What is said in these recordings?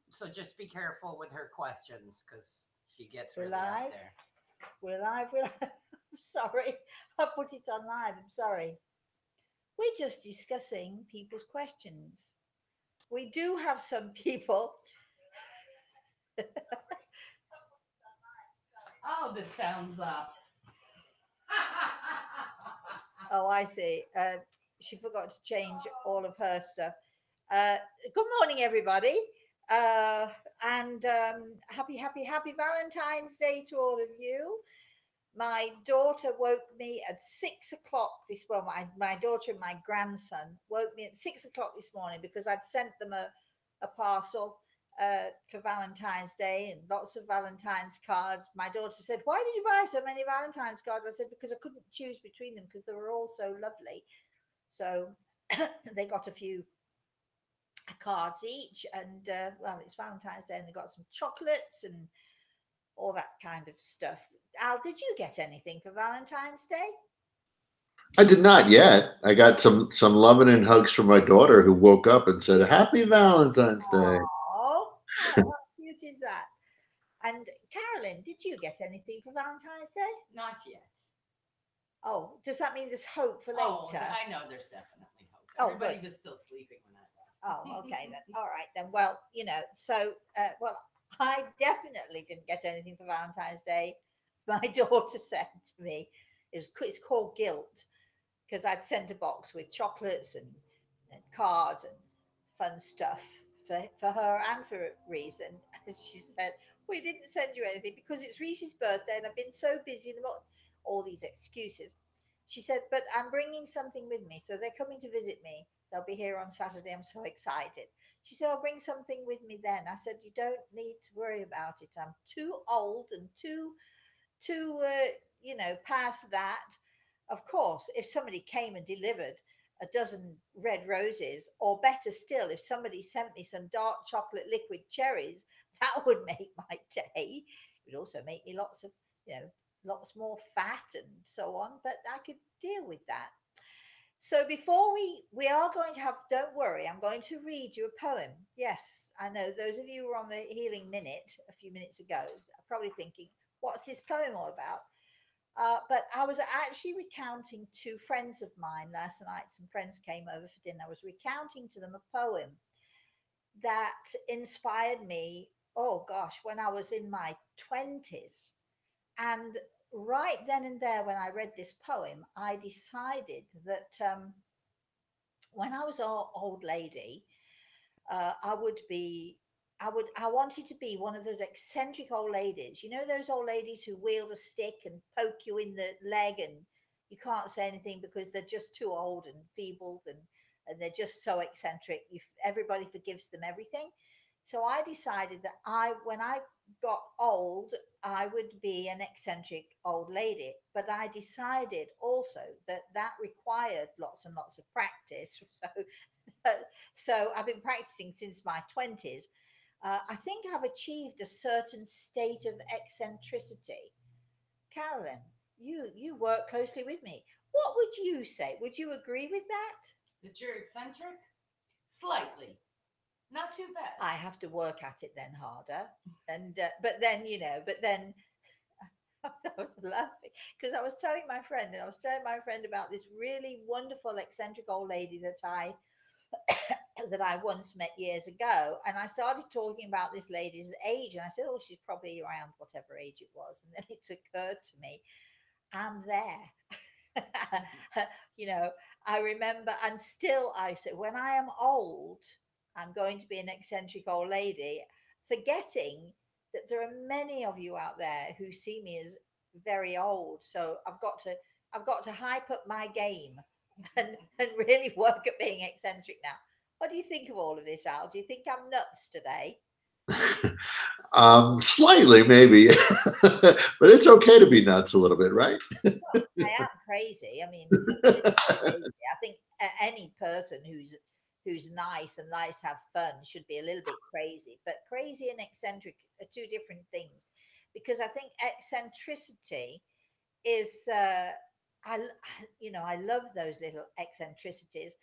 So just be careful with her questions because she gets We're really out live. there. We're live. We're live. I'm sorry. I put it on live. I'm sorry. We're just discussing people's questions. We do have some people. Oh, this sounds Oh, I see. She forgot to change all of her stuff. Uh, Good morning, everybody. Uh, and happy Valentine's Day to all of you. My daughter woke me at 6 o'clock this well, my daughter and my grandson woke me at 6 o'clock this morning because I'd sent them a parcel for Valentine's Day and lots of Valentine's cards. My daughter said, "Why did you buy so many Valentine's cards?" I said, "Because I couldn't choose between them because they were all so lovely." So they got a few cards each, and well, it's Valentine's Day, and they got some chocolates and all that kind of stuff. Al, did you get anything for Valentine's Day? I did not yet. I got some loving and hugs from my daughter who woke up and said, "Happy Valentine's Day." Oh, how cute is that? And Carolyn, did you get anything for Valentine's Day? not yet. Oh, does that mean there's hope for Oh, later? I know there's definitely hope. Oh, good. Everybody was still sleeping when I Oh, left. okay then. All right then. Well, so well, I definitely didn't get anything for Valentine's Day. My daughter sent to me. It's called guilt because I'd sent a box with chocolates and cards and fun stuff for her and for Reese. And she said, "We didn't send you anything because it's Reese's birthday and I've been so busy and all these excuses." She said, "But I'm bringing something with me. So they're coming to visit me. They'll be here on Saturday. I'm so excited." She said, "I'll bring something with me then." I said, "You don't need to worry about it. I'm too old and too past that. Of course, if somebody came and delivered a dozen red roses, or better still, if somebody sent me some dark chocolate liquid cherries, that would make my day. It would also make me lots more fat and so on, but I could deal with that." So before we are going to have, don't worry, I'm going to read you a poem. Yes, I know those of you who were on the healing minute a few minutes ago are probably thinking, what's this poem all about? But I was actually recounting to friends of mine last night. Some friends came over for dinner. I was recounting to them a poem that inspired me, oh gosh, when I was in my 20s. And right then and there, when I read this poem, I decided that when I was an old lady, I would be, I wanted to be one of those eccentric old ladies. You know, those old ladies who wield a stick and poke you in the leg, and you can't say anything because they're just too old and feebled, and they're just so eccentric. Everybody forgives them everything. So I decided that when I got old, I would be an eccentric old lady. But I decided also that that required lots and lots of practice. So I've been practicing since my 20s. I think I've achieved a certain state of eccentricity. Carolyn, you work closely with me. What would you say? Would you agree with that? That you're eccentric? Slightly. Not too bad. I have to work at it then harder. And but then but then I was laughing because I was telling my friend about this really wonderful eccentric old lady that I once met years ago. And I started talking about this lady's age. And I said, "Oh, she's probably around whatever age it was." And then it occurred to me, I'm there. you know, I remember, and still I say, when I am old, I'm going to be an eccentric old lady, forgetting that there are many of you out there who see me as very old. So I've got to hype up my game and really work at being eccentric now. What do you think of all of this, Al? Do you think I'm nuts today? Slightly, maybe, but it's okay to be nuts a little bit, right? Well, I am crazy. I mean, crazy. I think any person who's nice and likes to have fun should be a little bit crazy. But crazy and eccentric are two different things, because I think eccentricity is I love those little eccentricities,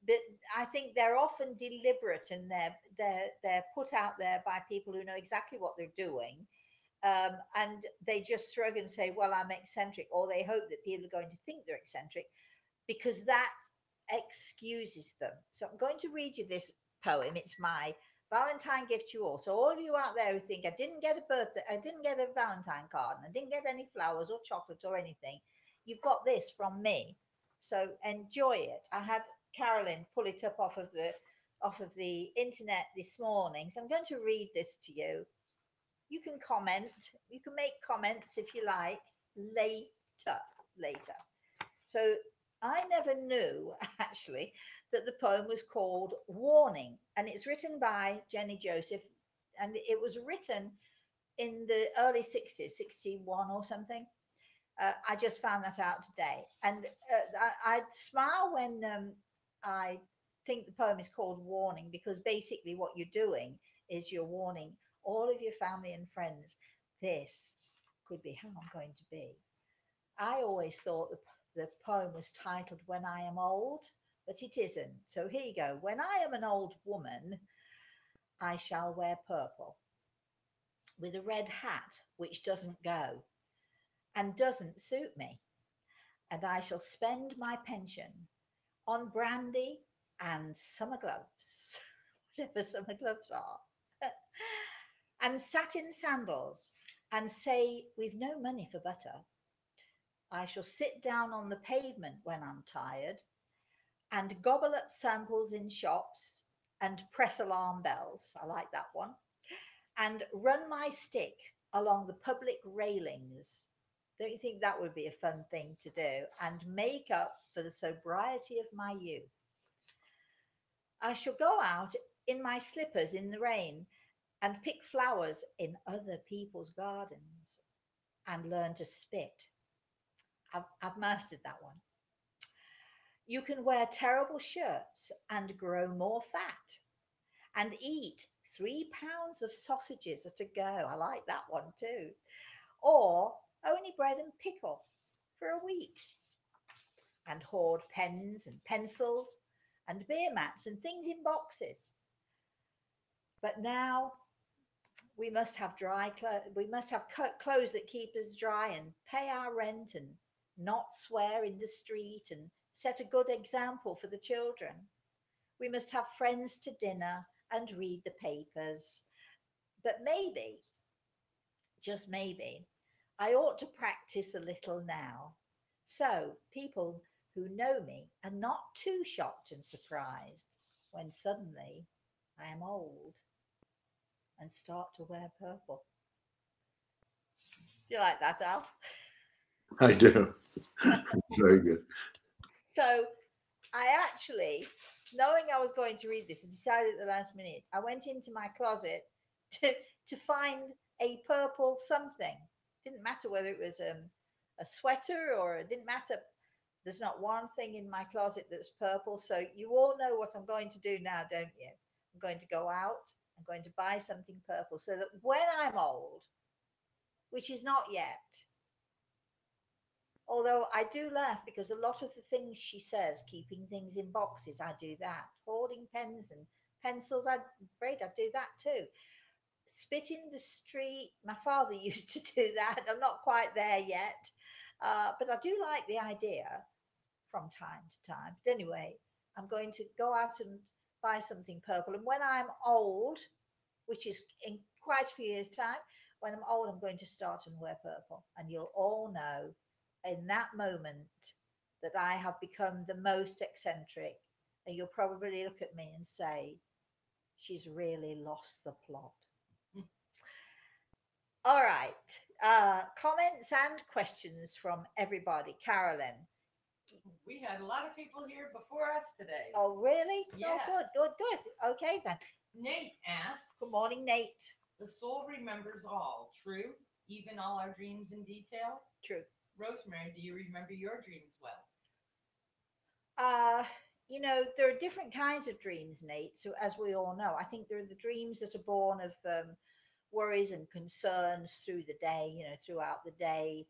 but I think they're often deliberate, and they're put out there by people who know exactly what they're doing, and they just shrug and say, "Well, I'm eccentric," or they hope that people are going to think they're eccentric because that excuses them. So I'm going to read you this poem. It's my Valentine gift to you all. So all of you out there who think I didn't get a birthday, I didn't get a Valentine card, and I didn't get any flowers or chocolate or anything, you've got this from me. So enjoy it. I had Carolyn pull it up off of the internet this morning. So I'm going to read this to you. You can comment. You can make comments if you like later. Later. So I never knew actually that the poem was called Warning, and it's written by Jenny Joseph, and it was written in the early 60s, 61 or something. I just found that out today. And I smile when I think the poem is called Warning, because basically what you're doing is you're warning all of your family and friends this could be how I'm going to be. I always thought the poem was titled When I Am Old, but it isn't. So here you go. When I am an old woman, I shall wear purple with a red hat which doesn't go and doesn't suit me. And I shall spend my pension on brandy and summer gloves, whatever summer gloves are, and satin sandals, and say we've no money for butter. I shall sit down on the pavement when I'm tired and gobble up samples in shops and press alarm bells. I like that one. And run my stick along the public railings. Don't you think that would be a fun thing to do? And make up for the sobriety of my youth. I shall go out in my slippers in the rain and pick flowers in other people's gardens and learn to spit. I've mastered that one. You can wear terrible shirts and grow more fat and eat 3 pounds of sausages at a go. I like that one too. Or only bread and pickle for a week and hoard pens and pencils and beer mats and things in boxes. But now we must have dry clothes. We must have clothes that keep us dry and pay our rent and not swear in the street and set a good example for the children. We must have friends to dinner and read the papers. But maybe, just maybe, I ought to practice a little now. So people who know me are not too shocked and surprised when suddenly I am old and start to wear purple. Do you like that, Al? I do. Very good. So I actually, knowing I was going to read this, and decided at the last minute, I went into my closet to to find a purple something. Didn't matter whether it was a sweater or it didn't matter. There's not one thing in my closet that's purple. So you all know what I'm going to do now, don't you? I'm going to go out. I'm going to buy something purple so that when I'm old, which is not yet, although I do laugh because a lot of the things she says, keeping things in boxes, I do that. Hoarding pens and pencils, I'm afraid I do that too. Spit in the street, my father used to do that. I'm not quite there yet, but I do like the idea from time to time. But anyway, I'm going to go out and buy something purple. And when I'm old, which is in quite a few years' time, when I'm old, I'm going to start and wear purple. And you'll all know in that moment that I have become the most eccentric. And you'll probably look at me and say, she's really lost the plot. All right. Comments and questions from everybody. Carolyn. We had a lot of people here before us today. Oh, really? Yes. Oh, good. Okay, then. Nate asks, Good morning, Nate. the soul remembers all. True? Even all our dreams in detail? True. Rosemary, do you remember your dreams well? Uh, there are different kinds of dreams, Nate. So, as we all know, I think there are the dreams that are born of worries and concerns through the day, throughout the day.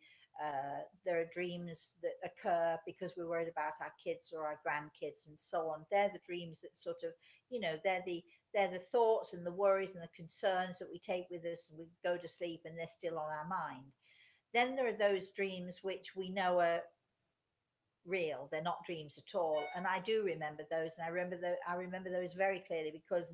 There are dreams that occur because we're worried about our kids or our grandkids and so on. They're the dreams that sort of, they're the thoughts and the worries and the concerns that we take with us and we go to sleep and they're still on our mind. Then there are those dreams which we know are real. They're not dreams at all. And I do remember those, and I remember those very clearly because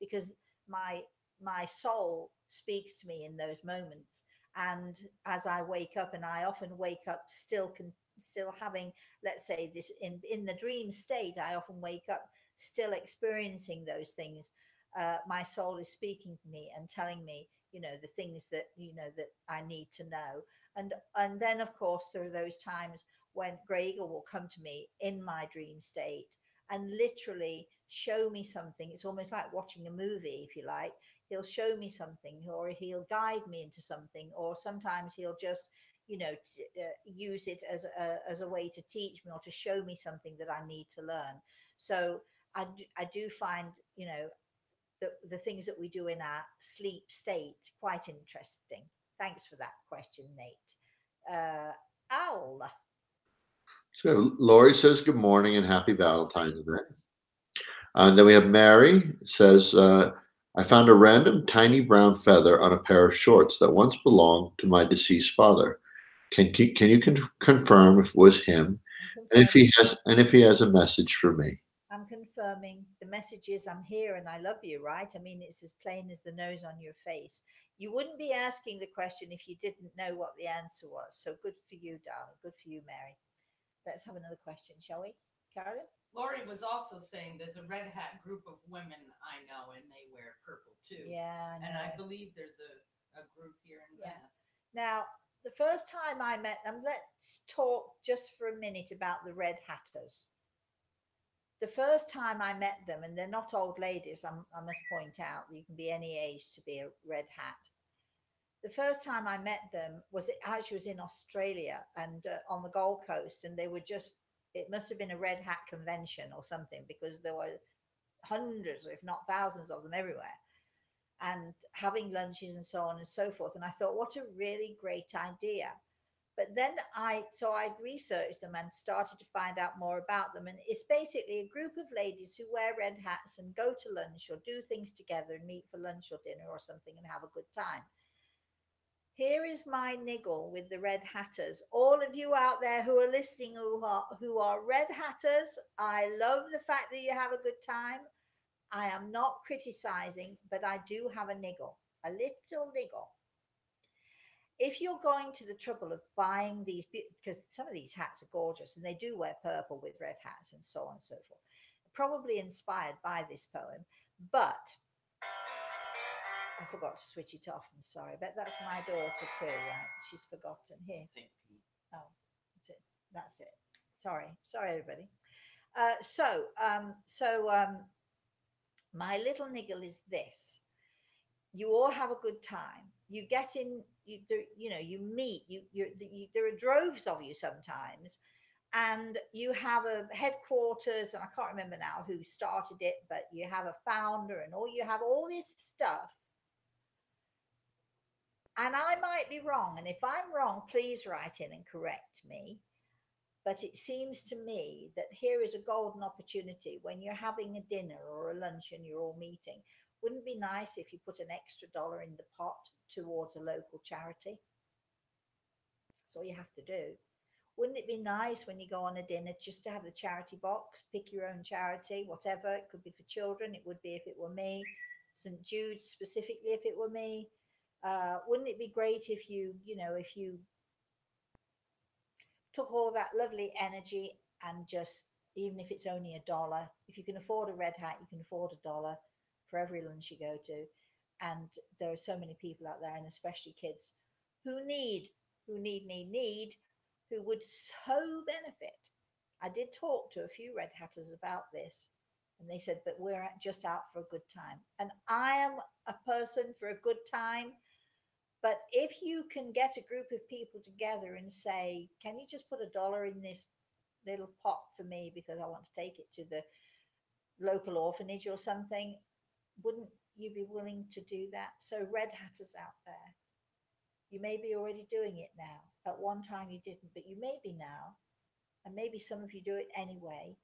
because my my soul speaks to me in those moments. And as I wake up, and I often wake up still having, let's say, this in the dream state, I often wake up still experiencing those things. My soul is speaking to me and telling me, the things that that I need to know. And then of course there are those times when Greg will come to me in my dream state and literally show me something. It's almost like watching a movie, if you like. He'll show me something, or he'll guide me into something, or sometimes he'll just, use it as a way to teach me or to show me something that I need to learn. So I do find, the things that we do in our sleep state quite interesting. Thanks for that question, Nate. Al. So Lori says good morning and happy Valentine's Day. And then we have Mary says, I found a random tiny brown feather on a pair of shorts that once belonged to my deceased father. Can you confirm if it was him, and if he has a message for me? I'm confirming. The message is I'm here and I love you, right? I mean, it's as plain as the nose on your face. You wouldn't be asking the question if you didn't know what the answer was. So good for you, darling. Good for you, Mary. Let's have another question, shall we? Carolyn? Lori was also saying there's a red hat group of women I know, and they wear purple too. Yeah, I know. And I believe there's a group here in Venice. Now, the first time I met them, let's talk just for a minute about the Red Hatters. The first time I met them, and they're not old ladies, I must point out, you can be any age to be a red hat. The first time I met them actually was in Australia and on the Gold Coast, and they were it must have been a red hat convention or something because there were hundreds, if not thousands of them everywhere, and having lunches and so on and so forth. And I thought, what a really great idea. But then I researched them and started to find out more about them. And it's basically a group of ladies who wear red hats and go to lunch or do things together and meet for lunch or dinner or something and have a good time. Here is my niggle with the red hatters. All of you out there who are listening who are red hatters, I love the fact that you have a good time. I am not criticizing, but I do have a niggle, a little niggle. If you're going to the trouble of buying these, because some of these hats are gorgeous and they do wear purple with red hats and so on and so forth, probably inspired by this poem, but I forgot to switch it off. I'm sorry, but that's my daughter too, right? She's forgotten. Here. Oh, that's it. Sorry, everybody. My little niggle is this: you all have a good time. You get in, you meet. There are droves of you sometimes, and you have a headquarters, and I can't remember now who started it, but you have a founder, and you have all this stuff. And I might be wrong, and if I'm wrong, please write in and correct me. But it seems to me that here is a golden opportunity when you're having a dinner or a lunch and you're all meeting. Wouldn't it be nice if you put an extra dollar in the pot towards a local charity? That's all you have to do. Wouldn't it be nice when you go on a dinner just to have the charity box, pick your own charity, whatever? It could be for children. It would be if it were me. St. Jude's specifically if it were me. Wouldn't it be great if if you took all that lovely energy and just, even if it's only $1, if you can afford a red hat, you can afford $1 for every lunch you go to. And there are so many people out there, and especially kids who who would so benefit. I did talk to a few red hatters about this, and they said, but we're just out for a good time. And I am a person for a good time. But if you can get a group of people together and say, can you just put $1 in this little pot for me because I want to take it to the local orphanage or something, wouldn't you be willing to do that? So red hatters out there, You may be already doing it now. At one time you didn't, but you may be now. And maybe some of you do it anyway.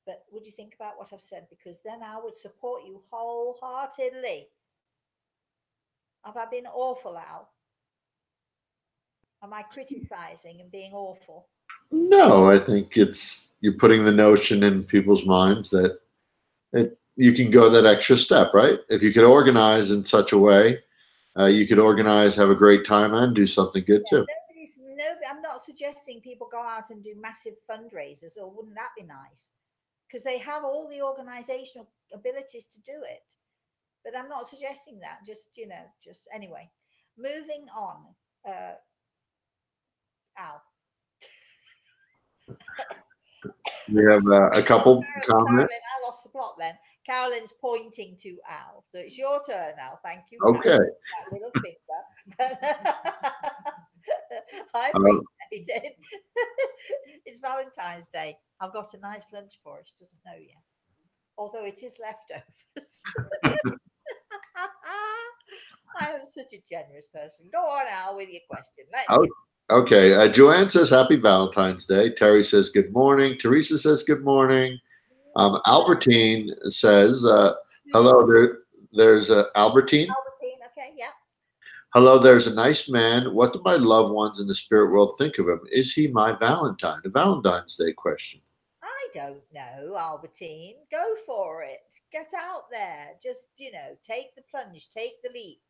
But would you think about what I've said? Because then I would support you wholeheartedly. Have I been awful, Al? Am I criticizing and being awful? No, I think it's you're putting the notion in people's minds that you can go that extra step, right? If you could organize in such a way, you could organize, have a great time, and do something good Yeah, too. I'm not suggesting people go out and do massive fundraisers, or wouldn't that be nice? Because they have all the organizational abilities to do it. But I'm not suggesting that. Just anyway. Moving on. Uh, Al. We have a couple comments. Carolyn, I lost the plot then. Carolyn's pointing to Al. So it's your turn, Al. Thank you, Carolyn. Okay. That little finger. I Uh, appreciate it. It's Valentine's Day. I've got a nice lunch for her. She doesn't know yet. Although it is leftovers. I am such a generous person. Go on, Al, with your question. Let's oh, hear. okay. Joanne says Happy Valentine's Day. Terry says good morning. Teresa says good morning. Albertine says hello. There's Albertine. Albertine, okay, yeah. Hello, there's a nice man. What do my loved ones in the spirit world think of him? Is he my Valentine? A Valentine's Day question. I don't know, Albertine. Go for it. Get out there. Just, take the plunge, take the leap.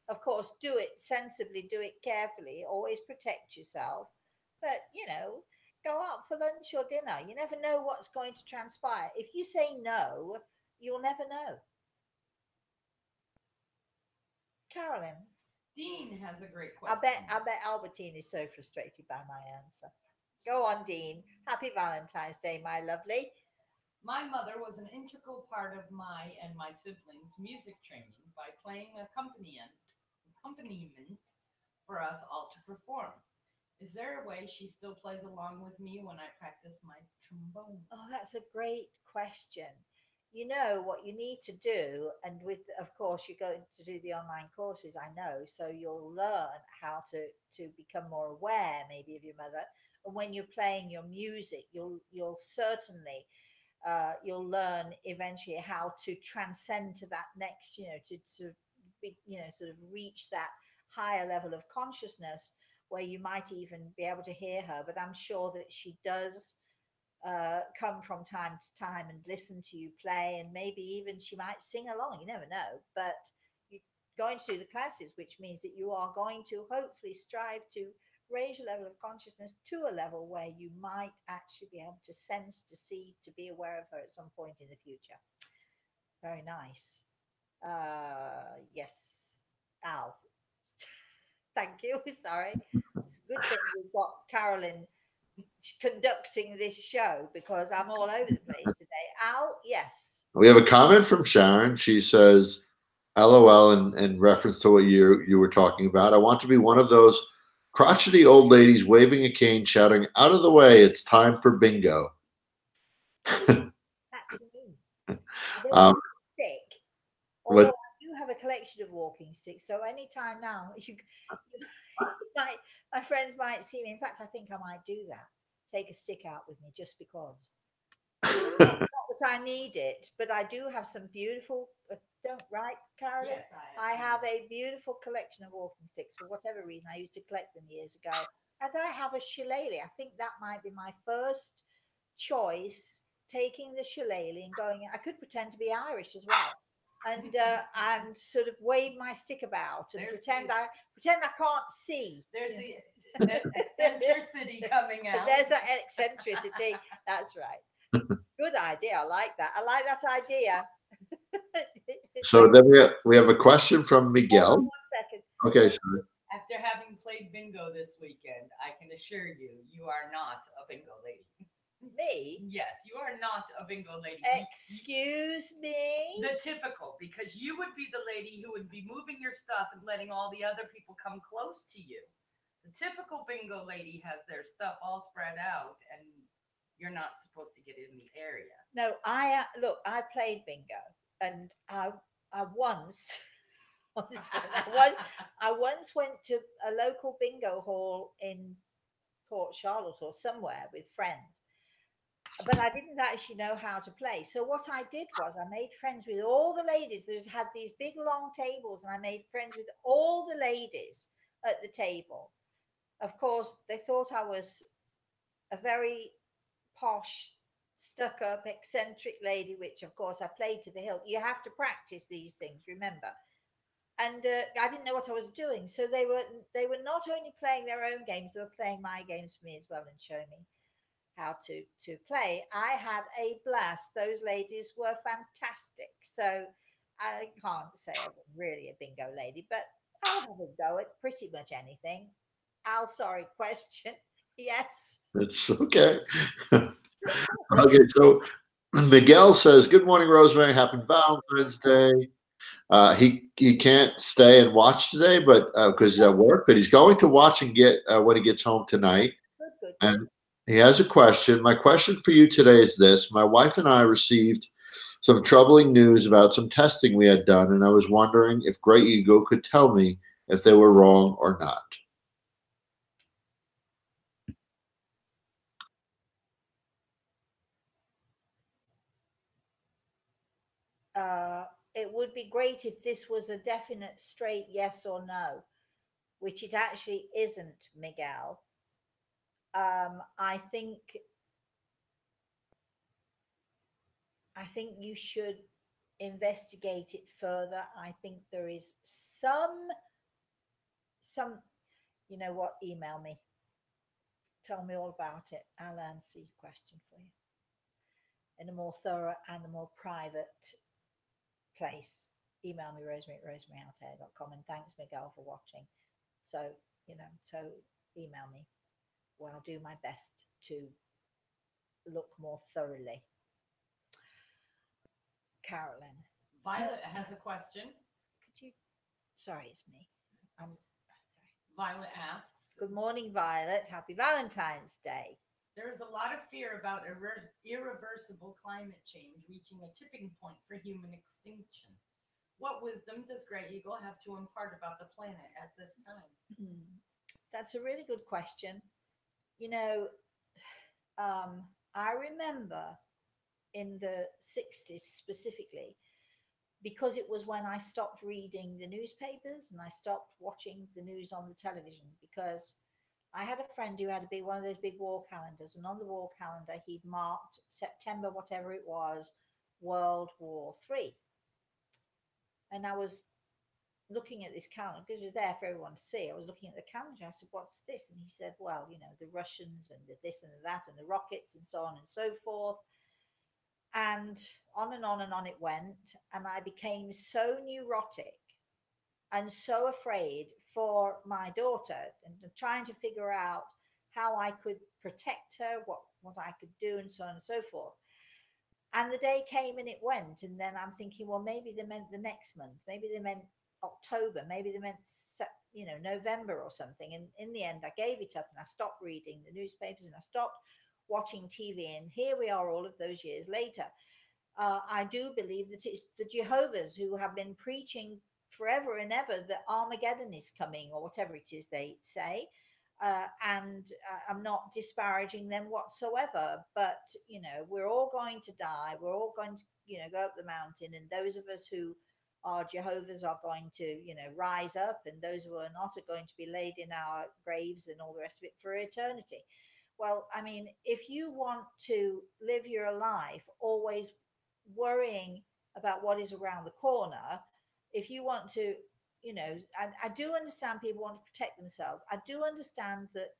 Of course, do it sensibly, do it carefully, always protect yourself. But, go out for lunch or dinner. You never know what's going to transpire. If you say no, you'll never know. Carolyn, Dean has a great I question. bet Albertine is so frustrated by my answer. Go on, Dean. Happy Valentine's Day, my lovely. My mother was an integral part of my and my siblings' music training by playing accompaniment for us all to perform. Is there a way she still plays along with me when I practice my trombone? Oh, that's a great question. You know what you need to do, and of course, you're going to do the online courses. I know, so you'll learn how to become more aware, maybe, of your mother. And when you're playing your music, you'll certainly you'll learn eventually how to transcend to that next, to be, sort of reach that higher level of consciousness where you might even be able to hear her. But I'm sure that she does come from time to time and listen to you play, and maybe even she might sing along. You never know. But you're going to do the classes, which means that you are going to hopefully strive to raise your level of consciousness to a level where you might actually be able to sense, to see, to be aware of her at some point in the future. Very nice. Yes, Al. Thank you. Sorry. It's a good thing we've got Carolyn conducting this show because I'm all over the place today. Al, yes. We have a comment from Sharon. She says, LOL, in reference to what you were talking about. I want to be one of those crotchety old ladies waving a cane, shouting, "Out of the way! It's time for bingo." That's me. I don't um, have a stick, although but I do have a collection of walking sticks. So anytime now, might, my friends might see me. In fact, I think I might do that. Take a stick out with me just because. Not that I need it, but I do have some beautiful. Don't right, Carolyn. Yes, I I have a beautiful collection of walking sticks. For whatever reason, I used to collect them years ago, and I have a shillelagh. I think that might be my first choice. Taking the shillelagh and going. I could pretend to be Irish as well, and sort of wave my stick about and pretend I can't see. There's the eccentricity coming out. There's that eccentricity. That's right. Good idea. I like that. I like that idea. so then we have a question from Hold on Miguel. 1 second. Okay, sorry. After having played bingo this weekend, I can assure you, you are not a bingo lady. Me? Yes, you are not a bingo lady. Excuse me? The typical, because you would be the lady who would be moving your stuff and letting all the other people come close to you. The typical bingo lady has their stuff all spread out, and you're not supposed to get in the area. No, I look. I played bingo, and I once I once went to a local bingo hall in Port Charlotte or somewhere with friends, but I didn't actually know how to play. So what I did was I made friends with all the ladies. There's had these big long tables, and I made friends with all the ladies at the table. Of course, they thought I was a very posh, stuck up, eccentric lady, which of course I played to the hilt. You have to practice these things, remember. And I didn't know what I was doing, so they were not only playing their own games, they were playing my games for me as well and showing me how to play. I had a blast. Those ladies were fantastic. So I can't say I'm really a bingo lady, but I'll have a go at pretty much anything. Al, sorry, question. Yes. It's okay. Okay, so Miguel says, "Good morning, Rosemary. Happy Valentine's Day." He can't stay and watch today, but because he's at work, but he's going to watch and get when he gets home tonight. Good, good, good. And he has a question. My question for you today is this: my wife and I received some troubling news about some testing we had done, and I was wondering if Great Eagle could tell me if they were wrong or not. Uh, it would be great if this was a definite straight yes or no, which it actually isn't, Miguel. I think you should investigate it further. I think there is some you know what, email me. Tell me all about it. I'll answer your question for you in a more thorough and a more private place. Email me, Rosemary at rosemaryalte.com. And thanks, Miguel, for watching. So, so email me. Well, I'll do my best to look more thoroughly. Carolyn, Violet has a question. could you? Sorry, it's me. I'm sorry. Violet asks, Good morning, Violet. Happy Valentine's Day. there is a lot of fear about irreversible climate change reaching a tipping point for human extinction. What wisdom does Grey Eagle have to impart about the planet at this time? That's a really good question. You know, I remember in the 60s specifically, because it was when I stopped reading the newspapers and I stopped watching the news on the television, because I had a friend who had a big one of those big wall calendars, and on the wall calendar he'd marked September, whatever it was, World War Three. And I was looking at this calendar because it was there for everyone to see. I was looking at the calendar. I said, "What's this?" And he said, "Well, the Russians and the this and the that and the rockets and so on and so forth." And on and on and on it went. And I became so neurotic and so afraid for my daughter, and trying to figure out how I could protect her, what I could do, and so on and so forth. And the day came and it went, and then I'm thinking, well, maybe they meant the next month, maybe they meant October, maybe they meant November or something. And in the end, I gave it up and I stopped reading the newspapers and I stopped watching TV. And here we are, all of those years later. I do believe that it's the Jehovah's who have been preaching forever and ever that Armageddon is coming, or whatever it is they say. And I'm not disparaging them whatsoever, but we're all going to die. We're all going to go up the mountain, and those of us who are Jehovah's are going to rise up, and those who are not are going to be laid in our graves and all the rest of it for eternity. Well, I mean, if you want to live your life always worrying about what is around the corner, if you want to, I do understand people want to protect themselves. I do understand that,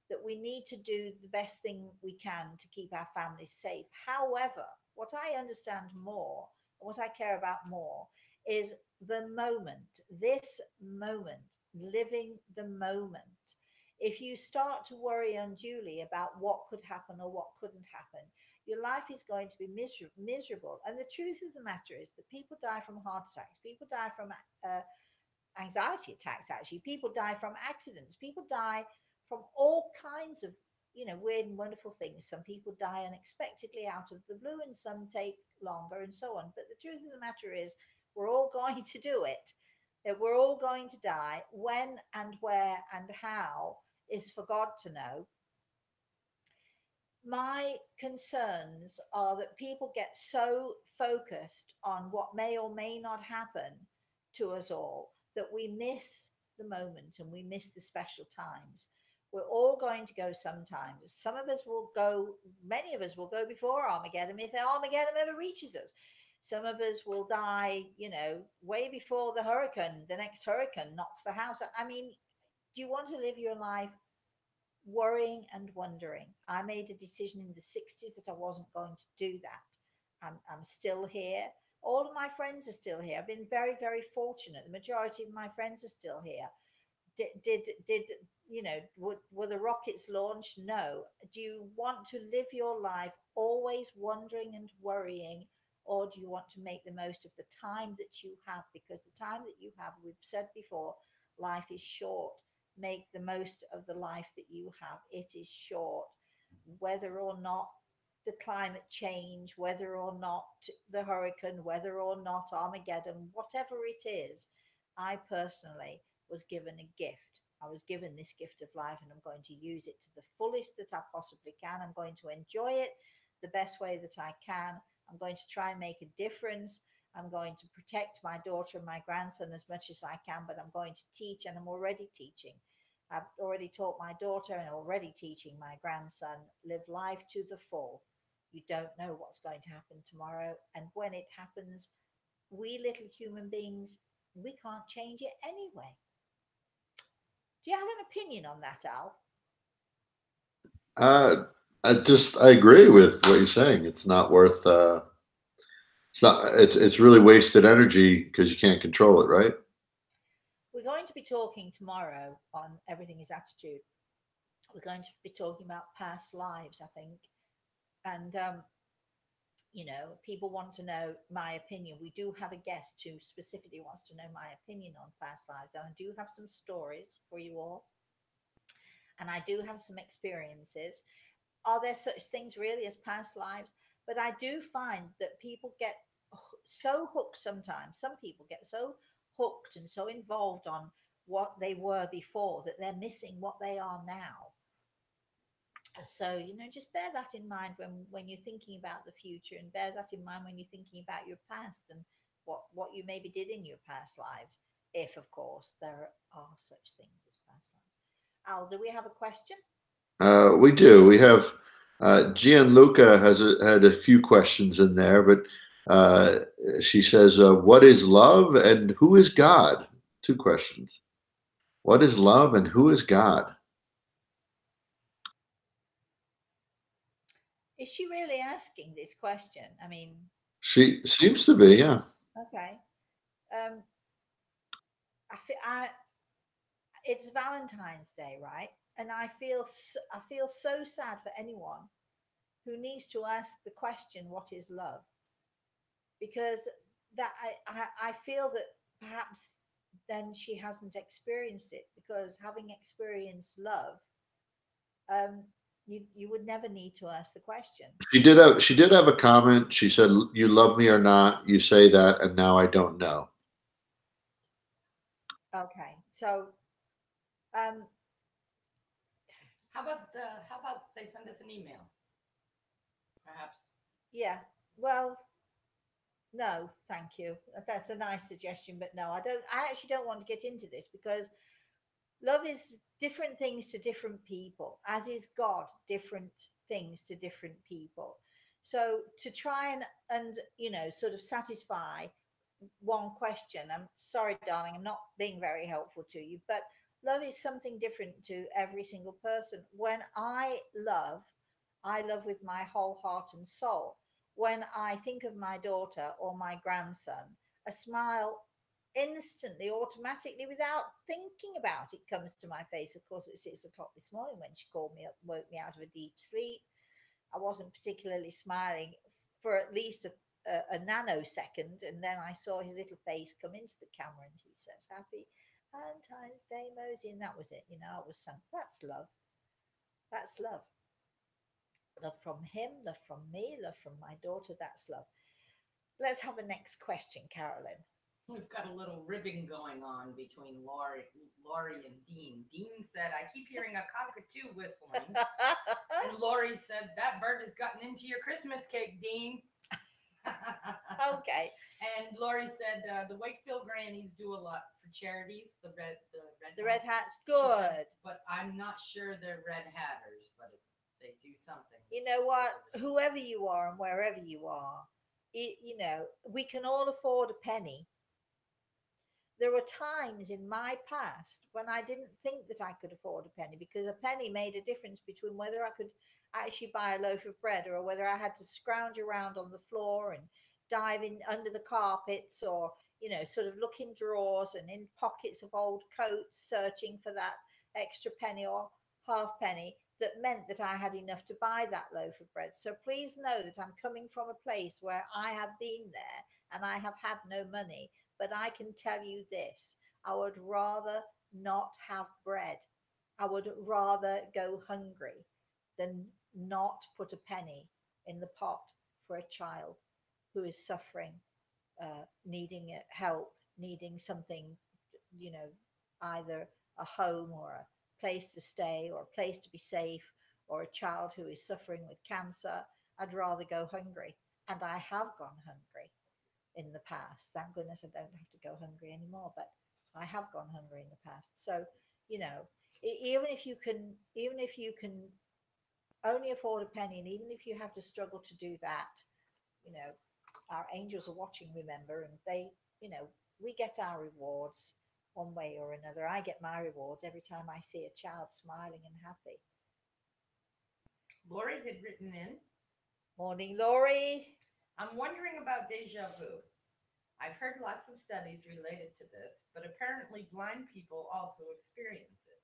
that we need to do the best thing we can to keep our families safe. However, what I understand more, what I care about more, is the moment, this moment, living the moment. If you start to worry unduly about what could happen or what couldn't happen, your life is going to be miserable. And the truth of the matter is that people die from heart attacks, people die from anxiety attacks, actually, people die from accidents, people die from all kinds of weird and wonderful things. Some people die unexpectedly out of the blue, and some take longer, and so on. But the truth of the matter is, We're all going to do it. That we're all going to die. When and where and how is for God to know. My concerns are that people get so focused on what may or may not happen to us all that we miss the moment and we miss the special times. We're all going to go sometimes. Some of us will go, many of us will go before Armageddon if Armageddon ever reaches us. Some of us will die, way before the next hurricane knocks the house out. I mean, do you want to live your life worrying and wondering? I made a decision in the 60s that I wasn't going to do that. I'm still here. All of my friends are still here. I've been very, very fortunate. The majority of my friends are still here. Did were the rockets launched? No. Do you want to live your life always wondering and worrying, or do you want to make the most of the time that you have? Because the time that you have, we've said before, life is short. Make the most of the life that you have. It is short. Whether or not the climate change, whether or not the hurricane, whether or not Armageddon, whatever it is, I personally was given a gift. I was given this gift of life, and I'm going to use it to the fullest that I possibly can. I'm going to enjoy it the best way that I can. I'm going to try and make a difference. I'm going to protect my daughter and my grandson as much as I can, but I'm going to teach, and I'm already teaching. I've already taught my daughter and already teaching my grandson, live life to the full. You don't know what's going to happen tomorrow. And when it happens, we little human beings, we can't change it anyway. Do you have an opinion on that, Al? Uh, I agree with what you're saying. It's not worth. It's not. It's really wasted energy because you can't control it, right? We're going to be talking tomorrow on Everything is Attitude. We're going to be talking about past lives, I think. And, people want to know my opinion. We do have a guest who specifically wants to know my opinion on past lives. And I do have some stories for you all. And I do have some experiences. Are there such things really as past lives? But I do find that people get so hooked sometimes. Some people get so hooked and so involved on what they were before that they're missing what they are now. So, just bear that in mind when you're thinking about the future, and bear that in mind when you're thinking about your past and what you maybe did in your past lives, if of course there are such things as past lives. Al, do we have a question? We do. We have Gianluca had a few questions in there, but uh, she says, "What is love and who is God?" Two questions. What is love and who is God? Is she really asking this question? I mean, She seems to be, yeah. okay. Um, I it's Valentine's Day, right? And I feel so sad for anyone who needs to ask the question, "What is love?" Because that I feel that perhaps then she hasn't experienced it, because having experienced love, um, you would never need to ask the question. She did have a comment. She said, "You love me or not, you say that, and now I don't know." Okay, so um, how about they send us an email? Perhaps. yeah, well, no, thank you. That's a nice suggestion, but no, I don't. I actually don't want to get into this, because love is different things to different people, as is God different things to different people. So to try and sort of satisfy one question, I'm sorry, darling, I'm not being very helpful to you, but love is something different to every single person. When I love with my whole heart and soul. When I think of my daughter or my grandson, a smile instantly, automatically, without thinking about it, comes to my face. Of course, at 6 o'clock this morning when she called me up, woke me out of a deep sleep. I wasn't particularly smiling for at least a nanosecond, and then I saw his little face come into the camera, and he says, "Happy Valentine's Day, Mosey," and that was it. I was sunk. That's love. That's love. Love from him, love from me, love from my daughter. That's love. Let's have a next question, Carolyn. We've got a little ribbing going on between Lori and Dean. Dean said, I keep hearing a cockatoo whistling. And Lori said, that bird has gotten into your Christmas cake, Dean. Okay. And Lori said, the Wakefield Grannies do a lot for charities. The Red Hat's She said, good. but I'm not sure they're red hatters, but they do something. You know what? Whoever you are and wherever you are, you know, we can all afford a penny. There were times in my past when I didn't think that I could afford a penny, because a penny made a difference between whether I could actually buy a loaf of bread or whether I had to scrounge around on the floor and dive in under the carpets, or, you know, sort of look in drawers and in pockets of old coats searching for that extra penny or halfpenny that meant that I had enough to buy that loaf of bread. So please know that I'm coming from a place where I have been there and I have had no money. But I can tell you this, I would rather not have bread. I would rather go hungry than not put a penny in the pot for a child who is suffering, needing help, needing something, you know, either a home or a place to stay or a place to be safe, or a child who is suffering with cancer. I'd rather go hungry. And I have gone hungry in the past. Thank goodness I don't have to go hungry anymore, but I have gone hungry in the past. So, you know, even if you can only afford a penny, and even if you have to struggle to do that, you know, our angels are watching, remember, and they, you know, we get our rewards one way or another. I get my rewards every time I see a child smiling and happy. Lori had written in, Morning, Laurie. I'm wondering about deja vu. I've heard lots of studies related to this, but apparently blind people also experience it.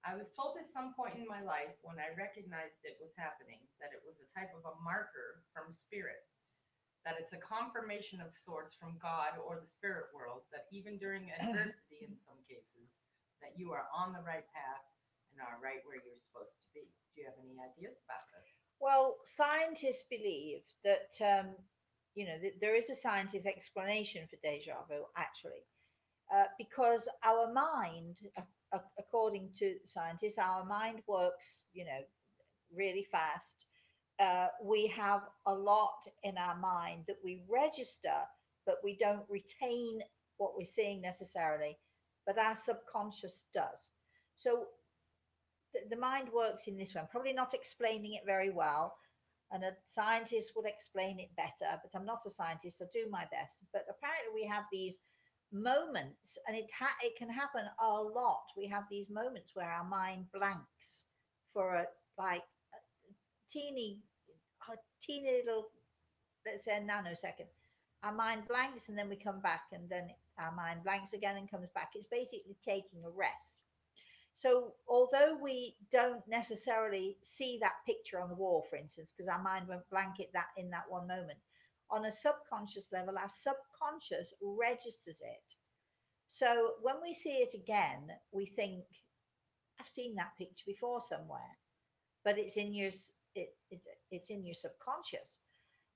I was told at some point in my life when I recognized it was happening that it was a type of a marker from spirit, that it's a confirmation of sorts from God or the spirit world, that even during adversity in some cases, that you are on the right path and are right where you're supposed to be. Do you have any ideas about this? Well, scientists believe that, you know, there is a scientific explanation for deja vu, actually, because our mind, according to scientists, our mind works, you know, really fast. We have a lot in our mind that we register, but we don't retain what we're seeing necessarily, but our subconscious does. So the mind works in this way. I'm probably not explaining it very well, and a scientist would explain it better, but I'm not a scientist. I do my best. But apparently, we have these moments, and it can happen a lot. We have these moments where our mind blanks for a like teeny, a teeny little, let's say, a nanosecond. Our mind blanks, and then we come back, and then our mind blanks again and comes back. It's basically taking a rest. So, although we don't necessarily see that picture on the wall, for instance, because our mind won't blanket that in that one moment, on a subconscious level, our subconscious registers it. So, when we see it again, we think, I've seen that picture before somewhere, but it's in your it's in your subconscious.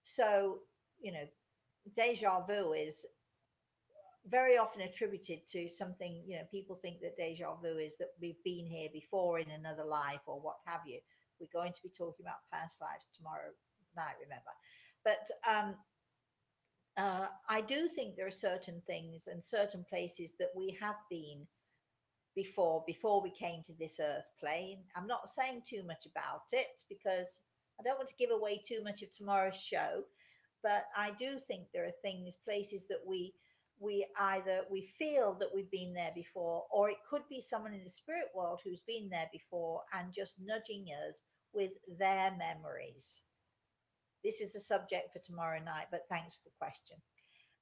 So, you know, deja vu is very often attributed to something, you know, people think that deja vu is that we've been here before in another life or what have you. We're going to be talking about past lives tomorrow night, remember. But I do think there are certain things and certain places that we have been before we came to this earth plane. I'm not saying too much about it because I don't want to give away too much of tomorrow's show, but I do think there are things, places that we either we feel that we've been there before, or it could be someone in the spirit world who's been there before and just nudging us with their memories. This is the subject for tomorrow night, but thanks for the question.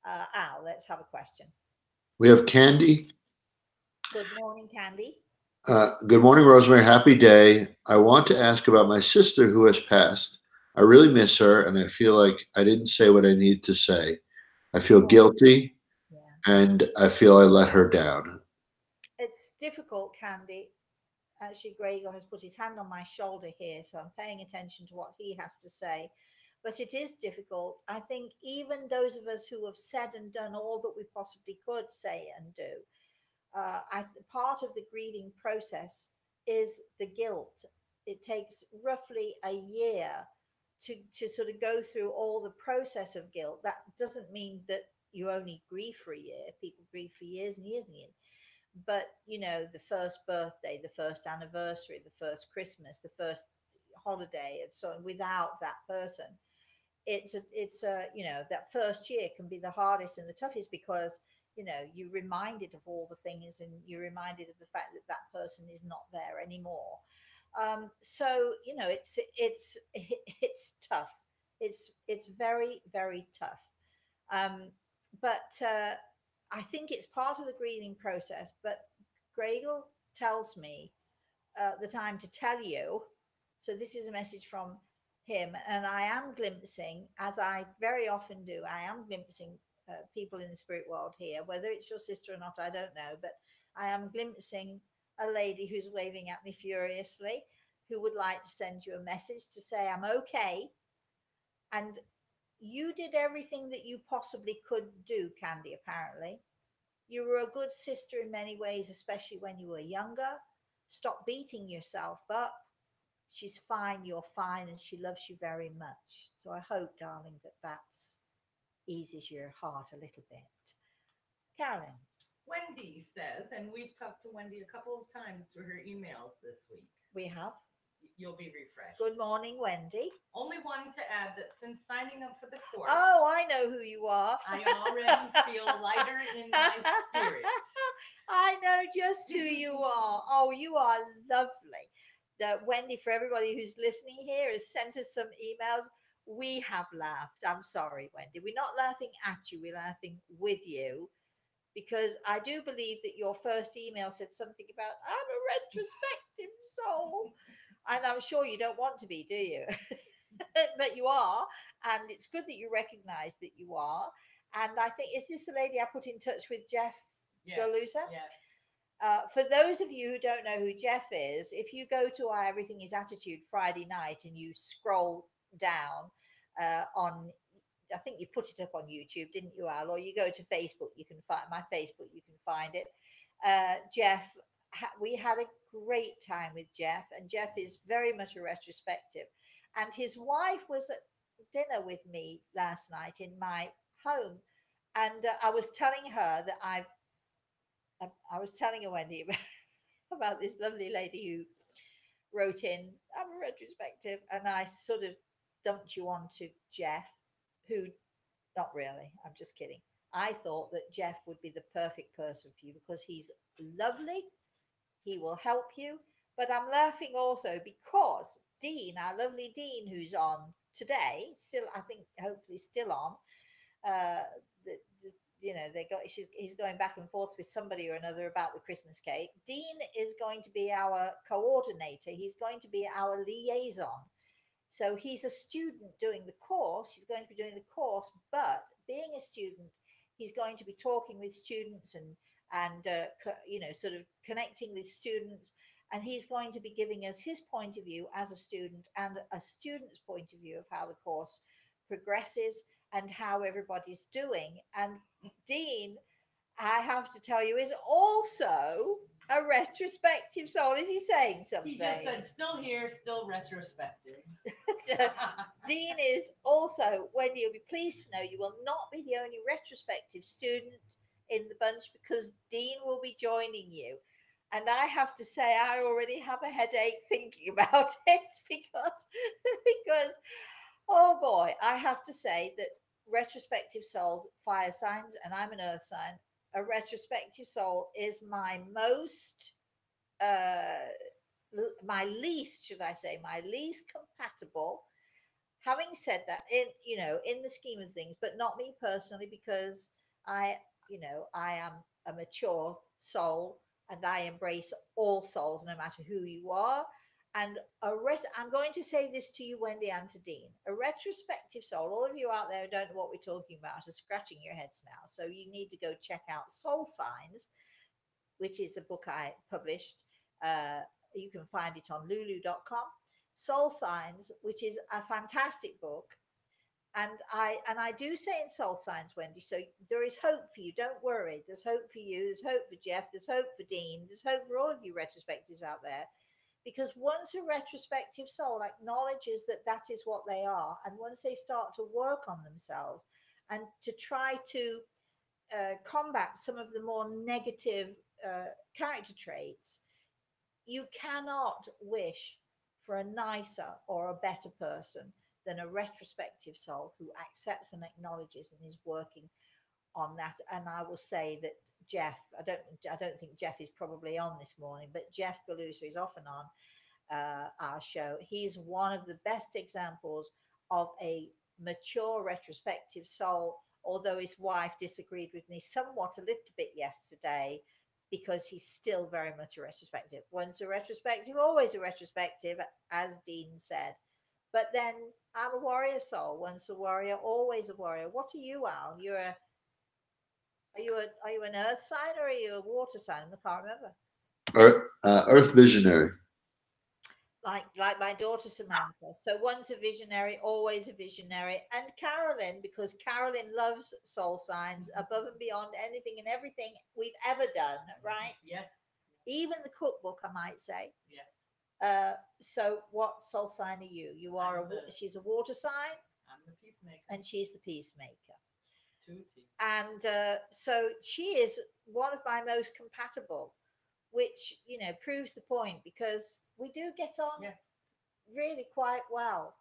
Al, let's have a question. We have Candy. Good morning, Candy. Good morning, Rosemary. Happy day. I want to ask about my sister who has passed. I really miss her, and I feel like I didn't say what I need to say. I feel guilty, Yeah. and I feel I let her down. It's difficult, Candy. Actually, Gregor has put his hand on my shoulder here, so I'm paying attention to what he has to say. but it is difficult. I think even those of us who have said and done all that we possibly could say and do, part of the grieving process is the guilt. It takes roughly a year to sort of go through all the process of guilt. That doesn't mean that you only grieve for a year. People grieve for years and years and years. But you know, the first birthday, the first anniversary, the first Christmas, the first holiday, and so on, without that person, it's a you know, that first year can be the hardest and the toughest because you know you're reminded of all the things and you're reminded of the fact that that person is not there anymore. So you know, it's tough. It's very very tough. um, but I think it's part of the grieving process. But Gregor tells me that I'm to tell you. So this is a message from him, and I am glimpsing, as I very often do, I am glimpsing people in the spirit world here. Whether it's your sister or not, I don't know, but I am glimpsing a lady who's waving at me furiously, who would like to send you a message to say I'm okay, and you did everything that you possibly could do, Candy. Apparently, you were a good sister in many ways, especially when you were younger. Stop beating yourself up. She's fine, you're fine, and she loves you very much. So I hope, darling, that that's eases your heart a little bit. Carolyn, Wendy says, and we've talked to Wendy a couple of times through her emails this week. we have. You'll be refreshed. Good morning, Wendy. Only wanted to add that since signing up for the course, Oh, I know who you are. I already feel lighter in my spirit. I know just who you are. Oh, you are lovely. Wendy, for everybody who's listening here, has sent us some emails. We have laughed. I'm sorry, Wendy. We're not laughing at you, we're laughing with you, because I do believe that your first email said something about, I'm a retrospective soul. And I'm sure you don't want to be, do you? But you are. And it's good that you recognize that you are. And I think, is this the lady I put in touch with, Jeff Galusa? Yes. For those of you who don't know who Jeff is, if you go to our Everything is Attitude Friday night and you scroll down on, I think you put it up on YouTube, didn't you, Al? Or you go to Facebook, you can find my Facebook, you can find it. Jeff, we had a great time with Jeff, and Jeff is very much a retrospective. And his wife was at dinner with me last night in my home, and I was telling her that I was telling her, Wendy, about this lovely lady who wrote in, I'm a retrospective, and I sort of dumped you on to Jeff, who, not really, I'm just kidding. I thought that Jeff would be the perfect person for you because he's lovely, he will help you. But I'm laughing also because Dean, our lovely Dean, who's on today, still, I think, hopefully still on, uh, the you know, he's going back and forth with somebody or another about the Christmas cake. Dean is going to be our coordinator. He's going to be our liaison. So he's a student doing the course. He's going to be doing the course, but being a student, he's going to be talking with students and you know, sort of connecting with students. And he's going to be giving us his point of view as a student and a student's point of view of how the course progresses and how everybody's doing. And Dean, I have to tell you, is also a retrospective soul. Is he saying something? He just said, still here, still retrospective. So, Dean is also, Wendy, you'll be pleased to know you will not be the only retrospective student in the bunch, because Dean will be joining you. And I have to say, I already have a headache thinking about it because oh boy, I have to say that retrospective souls, fire signs, and I'm an earth sign. A retrospective soul is my most, my least, should I say, my least compatible. Having said that, in, you know, in the scheme of things, but not me personally, because I, you know, I am a mature soul and I embrace all souls, no matter who you are. And I'm going to say this to you, Wendy, and to Dean. A retrospective soul, all of you out there who don't know what we're talking about are scratching your heads now. So you need to go check out Soul Signs, which is a book I published. You can find it on lulu.com. Soul Signs, which is a fantastic book. And I do say in soul signs, Wendy, so there is hope for you. Don't worry. There's hope for you. There's hope for Jeff. There's hope for Dean. There's hope for all of you retrospectives out there. Because once a retrospective soul acknowledges that that is what they are, and once they start to work on themselves and to try to combat some of the more negative character traits, you cannot wish for a nicer or a better person than a retrospective soul who accepts and acknowledges and is working on that. And I will say that Jeff, I don't think Jeff is probably on this morning, but Jeff Galusa is often on our show. He's one of the best examples of a mature retrospective soul, although his wife disagreed with me somewhat a little bit yesterday because he's still very much a retrospective. Once a retrospective, always a retrospective, as Dean said. But then I'm a warrior soul. Once a warrior, always a warrior. What are you, Al? Are you an earth sign or are you a water sign? I can't remember. Earth visionary. Like my daughter Samantha. So once a visionary, always a visionary. And Carolyn, because Carolyn loves soul signs above and beyond anything and everything we've ever done, right? Yes. Even the cookbook, I might say. Yes. So what soul sign are you? You are she's a water sign. I'm the peacemaker. And she's the peacemaker. Tutti. And so she is one of my most compatible, which proves the point because we do get on really quite well.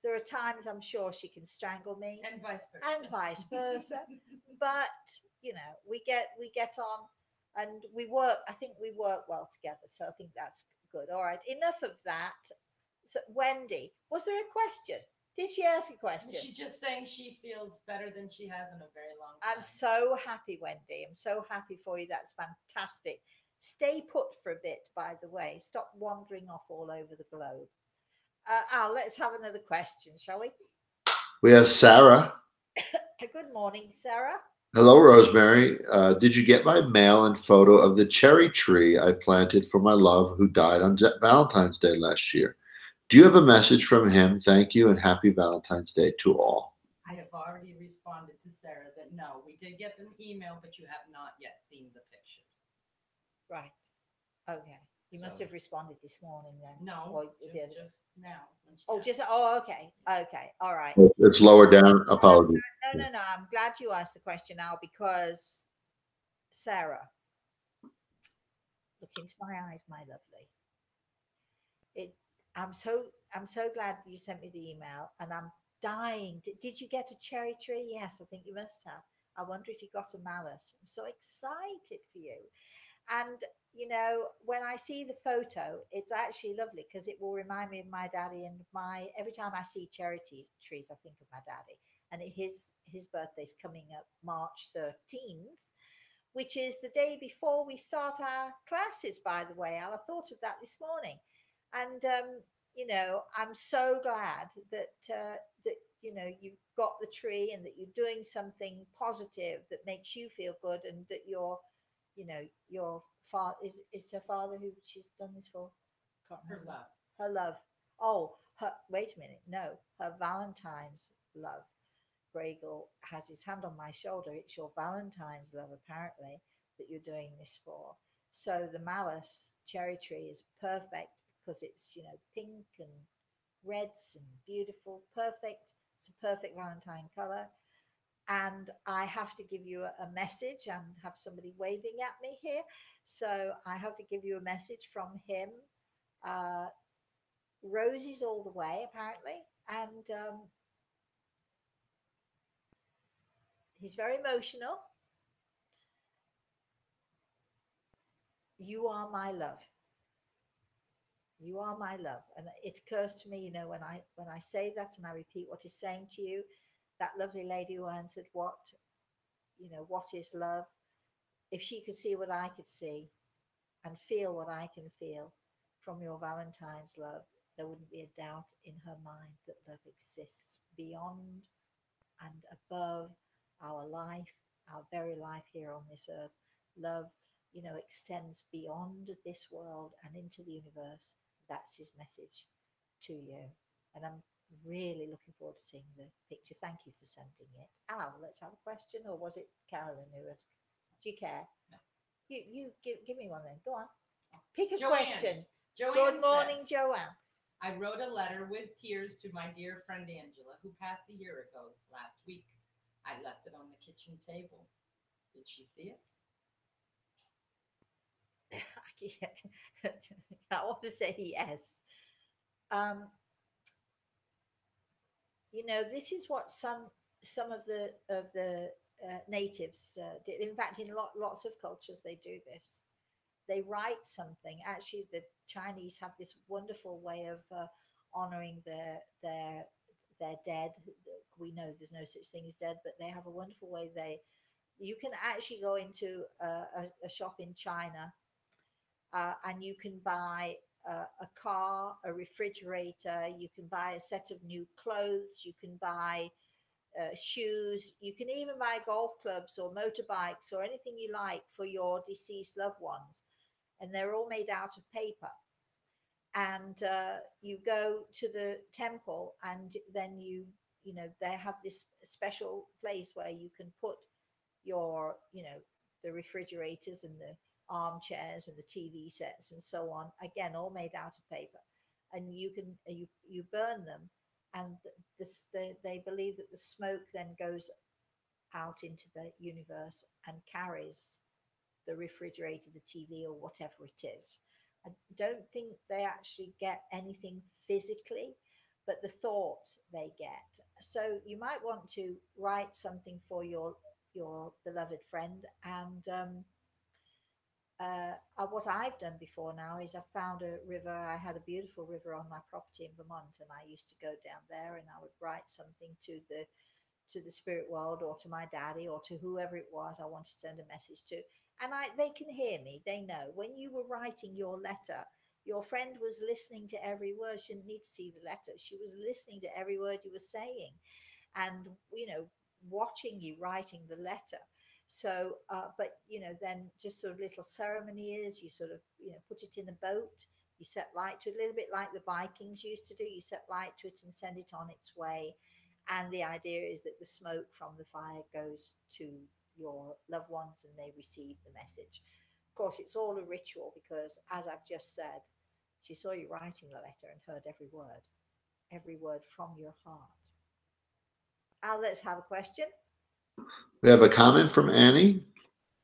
There are times I'm sure she can strangle me, and vice versa. But we get on, and we work. I think we work well together, so I think that's good. All right, enough of that. So Wendy, was there a question? Did she ask a question? She's just saying she feels better than she has in a very long time. I'm so happy, Wendy. I'm so happy for you. That's fantastic. Stay put for a bit, by the way. Stop wandering off all over the globe. Al, let's have another question, shall we? We have Sarah. Good morning, Sarah. Hello, Rosemary. Did you get my mail and photo of the cherry tree I planted for my love who died on Valentine's Day last year? Do you have a message from him? Thank you and happy Valentine's Day to all. I have already responded to Sarah that no, we did get an email, but you have not yet seen the pictures. Right. Okay. You must have responded this morning then. No, or just now. Okay. Okay. All right. It's lower down. Apologies. No. I'm glad you asked the question now because Sarah, look into my eyes, my lovely. I'm so glad you sent me the email, and I'm dying. Did you get a cherry tree? Yes, I think you must have. I wonder if you got a malice. I'm so excited for you. And when I see the photo, it's actually lovely because it will remind me of my daddy. And every time I see cherry trees, I think of my daddy. And his birthday's coming up March 13th, which is the day before we start our classes. By the way, Al, I thought of that this morning. And I'm so glad that you've got the tree and that you're doing something positive that makes you feel good, and that your father is her father who she's done this for. Her love. Oh, wait a minute. No, her Valentine's love. Bregel has his hand on my shoulder. It's your Valentine's love, apparently, that you're doing this for. So the malice cherry tree is perfect because it's pink and reds and beautiful. Perfect. It's a perfect Valentine color. And I have to give you a message and have somebody waving at me here. So I have to give you a message from him. Roses all the way, apparently. And he's very emotional. You are my love. You are my love. And it occurs to me, when I say that and I repeat what he's saying to you, that lovely lady who answered, what is love? If she could see what I could see and feel what I can feel from your Valentine's love, there wouldn't be a doubt in her mind that love exists beyond and above our life, our very life here on this earth. Love, extends beyond this world and into the universe. That's his message to you. And I'm Really looking forward to seeing the picture. Thank you for sending it. Al, let's have a question, or was it Carolyn who had? Do you care? No. You give me one then. Go on. Pick a Joanne. question. Joanne Good said, morning, Joanne. I wrote a letter with tears to my dear friend Angela, who passed a year ago last week. I left it on the kitchen table. Did she see it? I want to say yes. Um, this is what some of the natives did. In fact, in lots of cultures, they do this. They write something. Actually, the Chinese have this wonderful way of honoring their dead. We know there's no such thing as dead, but they have a wonderful way. You can actually go into a shop in China, and you can buy a car, a refrigerator, you can buy a set of new clothes, you can buy shoes, you can even buy golf clubs or motorbikes or anything you like for your deceased loved ones. And they're all made out of paper. And you go to the temple, and then they have this special place where you can put your, the refrigerators and the armchairs and the TV sets and so on. Again, all made out of paper, and you burn them, and they believe that the smoke then goes out into the universe and carries the refrigerator, the TV, or whatever it is. I don't think they actually get anything physically, but the thoughts they get. So you might want to write something for your beloved friend. And what I've done before now is I've found a river. I had a beautiful river on my property in Vermont, and I used to go down there, and I would write something to the spirit world, or to my daddy, or to whoever it was I wanted to send a message to. And they can hear me. They know when you were writing your letter, your friend was listening to every word. She didn't need to see the letter. She was listening to every word you were saying, and watching you writing the letter. So but then just sort of little ceremony is, you sort of put it in a boat, you set light to it, a little bit like the Vikings used to do. You set light to it and send it on its way. And the idea is that the smoke from the fire goes to your loved ones, and they receive the message. Of course, it's all a ritual, because as I've just said, she saw you writing the letter and heard every word from your heart. Al, let's have a question. We have a comment from Annie.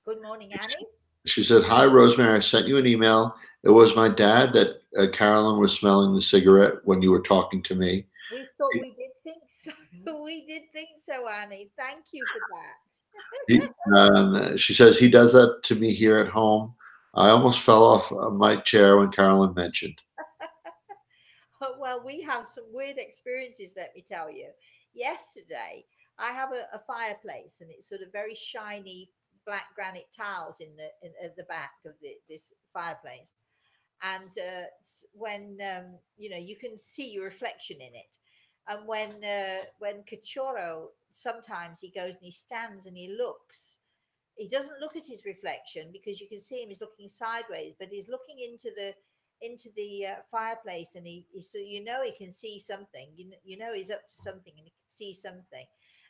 Good morning, Annie. She said, "Hi, Rosemary. I sent you an email. It was my dad that Carolyn was smelling the cigarette when you were talking to me." We thought we did think so. We did think so, Annie. Thank you for that. She says, "He does that to me here at home. I almost fell off my chair when Carolyn mentioned." Well, we have some weird experiences, let me tell you. Yesterday, I have a fireplace, and it's sort of very shiny black granite tiles at the back of this fireplace. And when you can see your reflection in it. And when Cachorro, sometimes he goes and he stands and he looks. He doesn't look at his reflection, because you can see him. He's looking sideways, but he's looking into the fireplace, and he so he can see something. He's up to something, and he can see something,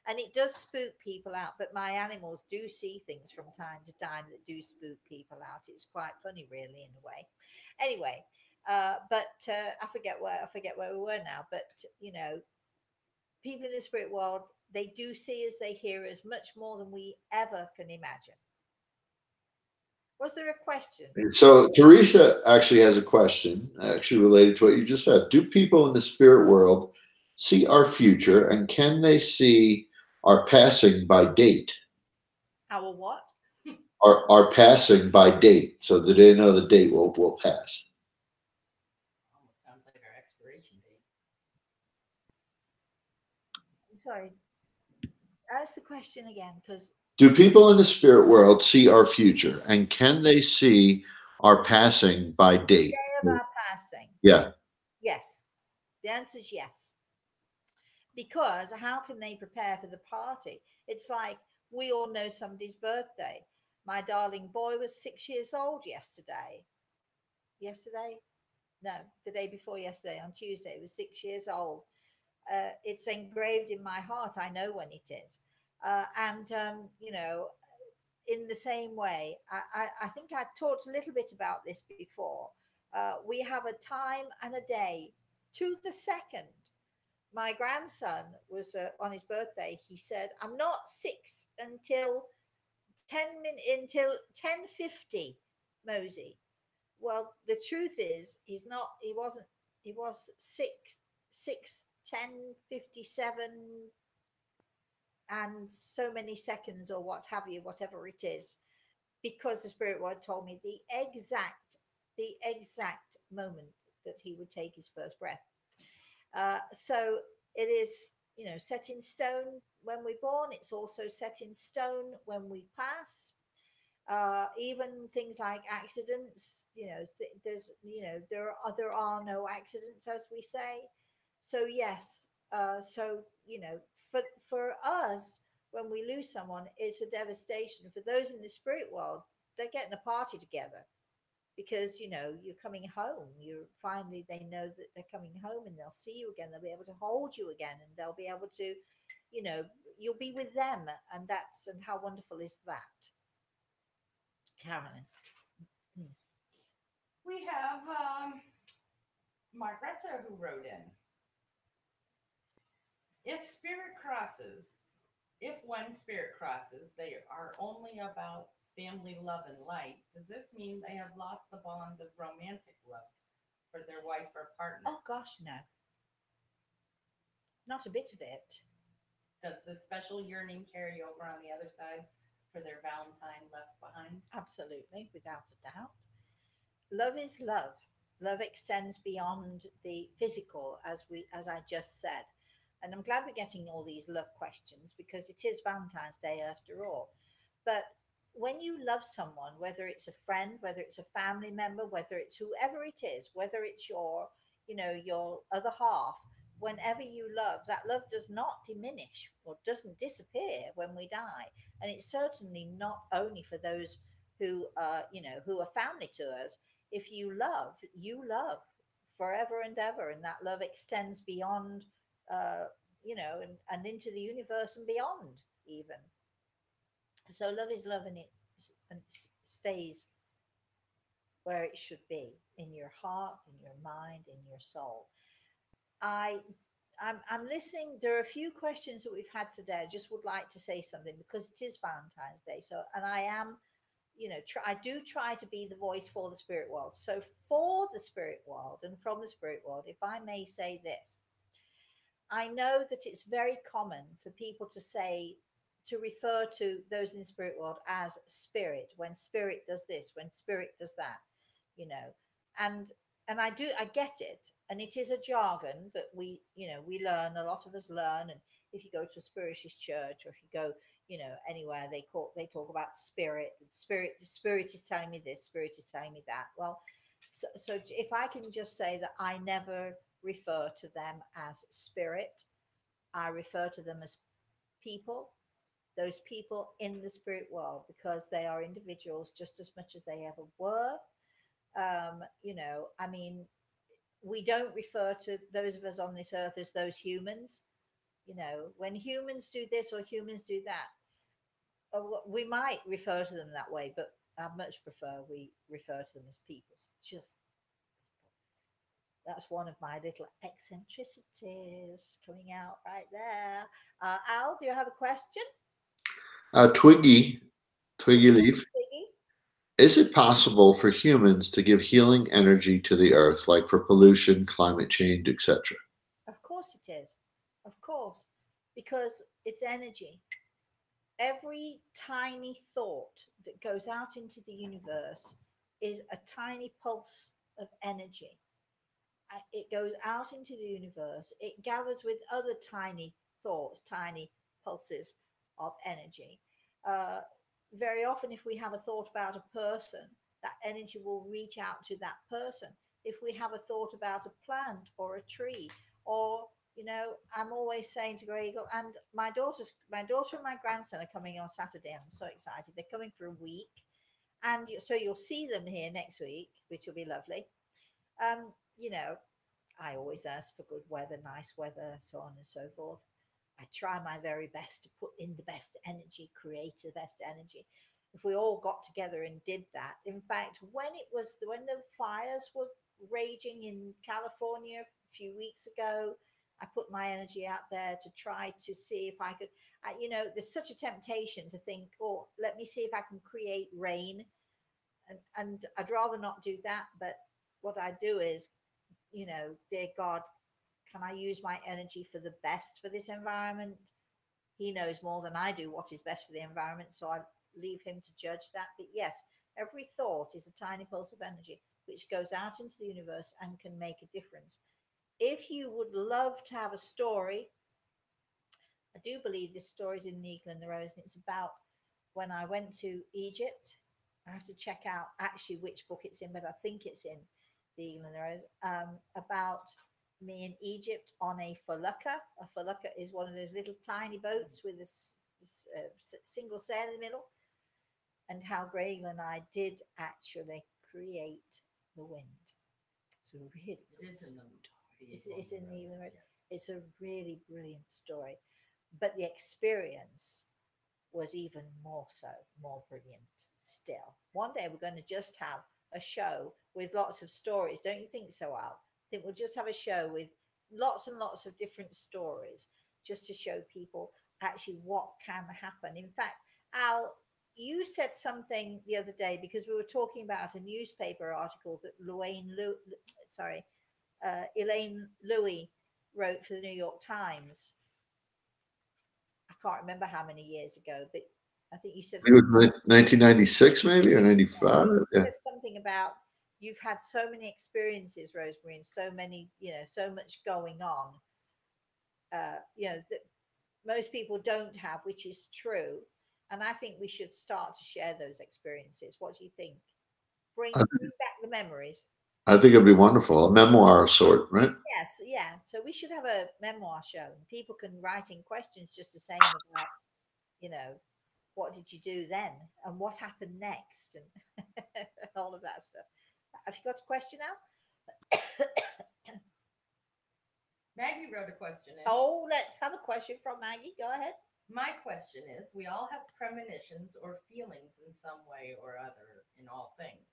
and it does spook people out. But my animals do see things from time to time that do spook people out. It's quite funny, really, in a way. Anyway, but I forget where we were now. But people in the spirit world, they do see us, they hear us much more than we ever can imagine. Was there a question? So Teresa actually has a question, actually related to what you just said. Do people in the spirit world see our future, and can they see our passing by date? Our what? Our passing by date, so that they know the date will pass. Almost sounds like our expiration date. I'm sorry. Ask the question again, because Do people in the spirit world see our future, and can they see our passing by date? day of our passing. Yeah. Yes. The answer is yes. Because how can they prepare for the party? It's like we all know somebody's birthday. My darling boy was 6 years old yesterday. Yesterday? No, the day before yesterday, on Tuesday, he was 6 years old. It's engraved in my heart. I know when it is. And, you know, in the same way, I think I talked a little bit about this before. We have a time and a day to the second. My grandson was on his birthday. He said, "I'm not six until until 10:50, Mosey." Well, the truth is, he's not. He wasn't. He was 10:57, and so many seconds, or what have you, whatever it is, because the spirit world told me the exact moment that he would take his first breath. So it is, you know, set in stone when we're born. It's also set in stone when we pass. Even things like accidents, you know, there's, you know, there are no accidents, as we say. So yes, so you know, for us, when we lose someone, it's a devastation. For those in the spirit world, they're getting a party together, because you know you're coming home. You're finally, they know that they're coming home, and they'll see you again. They'll be able to hold you again, and they'll be able to, you know, you'll be with them, and that's, and how wonderful is that, Carolyn? Hmm. We have Margareta who wrote in. If spirit crosses, if when spirit crosses, they are only about family love and light, does this mean they have lost the bond of romantic love for their wife or partner? Oh gosh, no, not a bit of it. Does the special yearning carry over on the other side for their Valentine left behind? Absolutely, without a doubt. Love is love. Love extends beyond the physical, as I just said. And I'm glad we're getting all these love questions, because it is Valentine's Day after all. But when you love someone, whether it's a friend, whether it's a family member, whether it's whoever it is, whether it's your, you know, your other half, whenever you love, that love does not diminish or doesn't disappear when we die. And it's certainly not only for those who you know, who are family to us. If you love forever and ever, and that love extends beyond, uh, you know, and into the universe and beyond even. So love is love, and stays where it should be, in your heart, in your mind, in your soul. I I'm listening. There are a few questions that we've had today. I just would like to say something, because it is Valentine's Day. So, and I am, you know, I do try to be the voice for the spirit world. So, for the spirit world and from the spirit world, if I may say this, I know that it's very common for people to say, to refer to those in the spirit world as spirit, when spirit does this, when spirit does that, you know, and I get it, and it is a jargon that we, you know, we learn. A lot of us learn, and if you go to a spiritist church, or if you go, you know, anywhere, they talk about spirit. The spirit is telling me this, spirit is telling me that. Well, so if I can just say that I never refer to them as spirit, I refer to them as people, those people in the spirit world, because they are individuals just as much as they ever were. You know, I mean, we don't refer to those of us on this earth as those humans. You know, when humans do this or humans do that, we might refer to them that way, but I much prefer we refer to them as people. Just, that's one of my little eccentricities coming out right there. Al, do you have a question? Twiggy, Twiggy Leaf. Piggy? Is it possible for humans to give healing energy to the earth, like for pollution, climate change, etc.? Of course it is. Of course. Because it's energy. Every tiny thought that goes out into the universe is a tiny pulse of energy. It goes out into the universe. It gathers with other tiny thoughts, tiny pulses of energy. Uh, Very often, if we have a thought about a person, that energy will reach out to that person. If we have a thought about a plant or a tree, or, you know, I'm always saying to Grey Eagle, and my daughter and my grandson are coming on Saturday. I'm so excited. They're coming for a week, and so you'll see them here next week, which will be lovely. You know, I always ask for good weather, nice weather, so on and so forth. I try my very best to put in the best energy, create the best energy. If we all got together and did that, in fact, when the fires were raging in California a few weeks ago, I put my energy out there to try to see if I could. There's such a temptation to think, oh, let me see if I can create rain, and I'd rather not do that. But what I do is, dear God, can I use my energy for the best for this environment? He knows more than I do what is best for the environment, so I leave him to judge that. But yes, every thought is a tiny pulse of energy which goes out into the universe and can make a difference. If you would love to have a story, I do believe this story is in The Eagle and the Rose, and it's about when I went to Egypt. I have to check out actually which book it's in, but I think it's in The Eagle and the Rose, about me in Egypt on a felucca. A felucca is one of those little tiny boats with a single sail in the middle, and how Greg and I did actually create the wind. It's a really It is in the it's in the Eagle and the Rose. Yes. It's a really brilliant story, but the experience was even more so, more brilliant still. One day we're going to just have a show with lots of stories. Don't you think so, Al? I think we'll just have a show with lots and lots of different stories just to show people actually what can happen. In fact, Al, you said something the other day because we were talking about a newspaper article that Elaine Louis wrote for the New York Times. I can't remember how many years ago, but I think you said It was 1996 maybe or 95. Yeah. something about you've had so many experiences, Rosemary, and so many, so much going on, that most people don't have, which is true. And I think we should start to share those experiences. What do you think? Bring back the memories. I think it'd be wonderful. A memoir of sort, right? Yes, yeah. So we should have a memoir show, and people can write in questions just the same about, you know, what did you do then and what happened next and all of that stuff. Have you got a question now? Maggie wrote a question in. Oh, let's have a question from Maggie. Go ahead. My question is, we all have premonitions or feelings in some way or other in all things.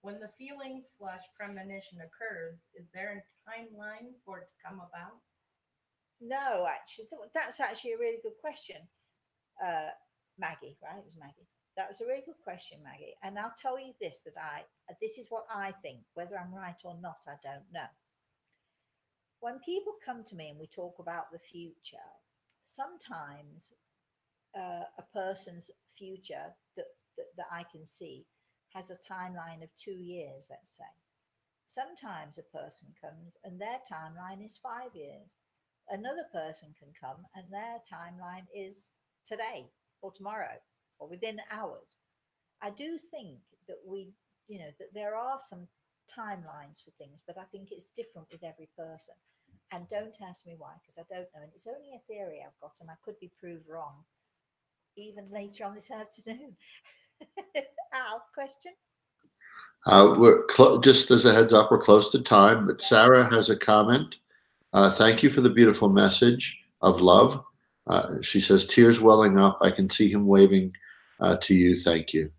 When the feeling slash premonition occurs, is there a timeline for it to come about? No, actually, that's actually a really good question. Maggie, right? It was Maggie. That was a really good question, Maggie. And I'll tell you this is what I think. Whether I'm right or not, I don't know. When people come to me and we talk about the future, sometimes a person's future that I can see has a timeline of 2 years, let's say. Sometimes a person comes and their timeline is 5 years. Another person can come and their timeline is today or tomorrow or within hours. I do think that that there are some timelines for things, but I think it's different with every person. And don't ask me why, because I don't know. And it's only a theory I've got, and I could be proved wrong even later on this afternoon. Al, question? Just as a heads up, we're close to time, but Sarah has a comment. Thank you for the beautiful message of love. She says, tears welling up. I can see him waving to you. Thank you.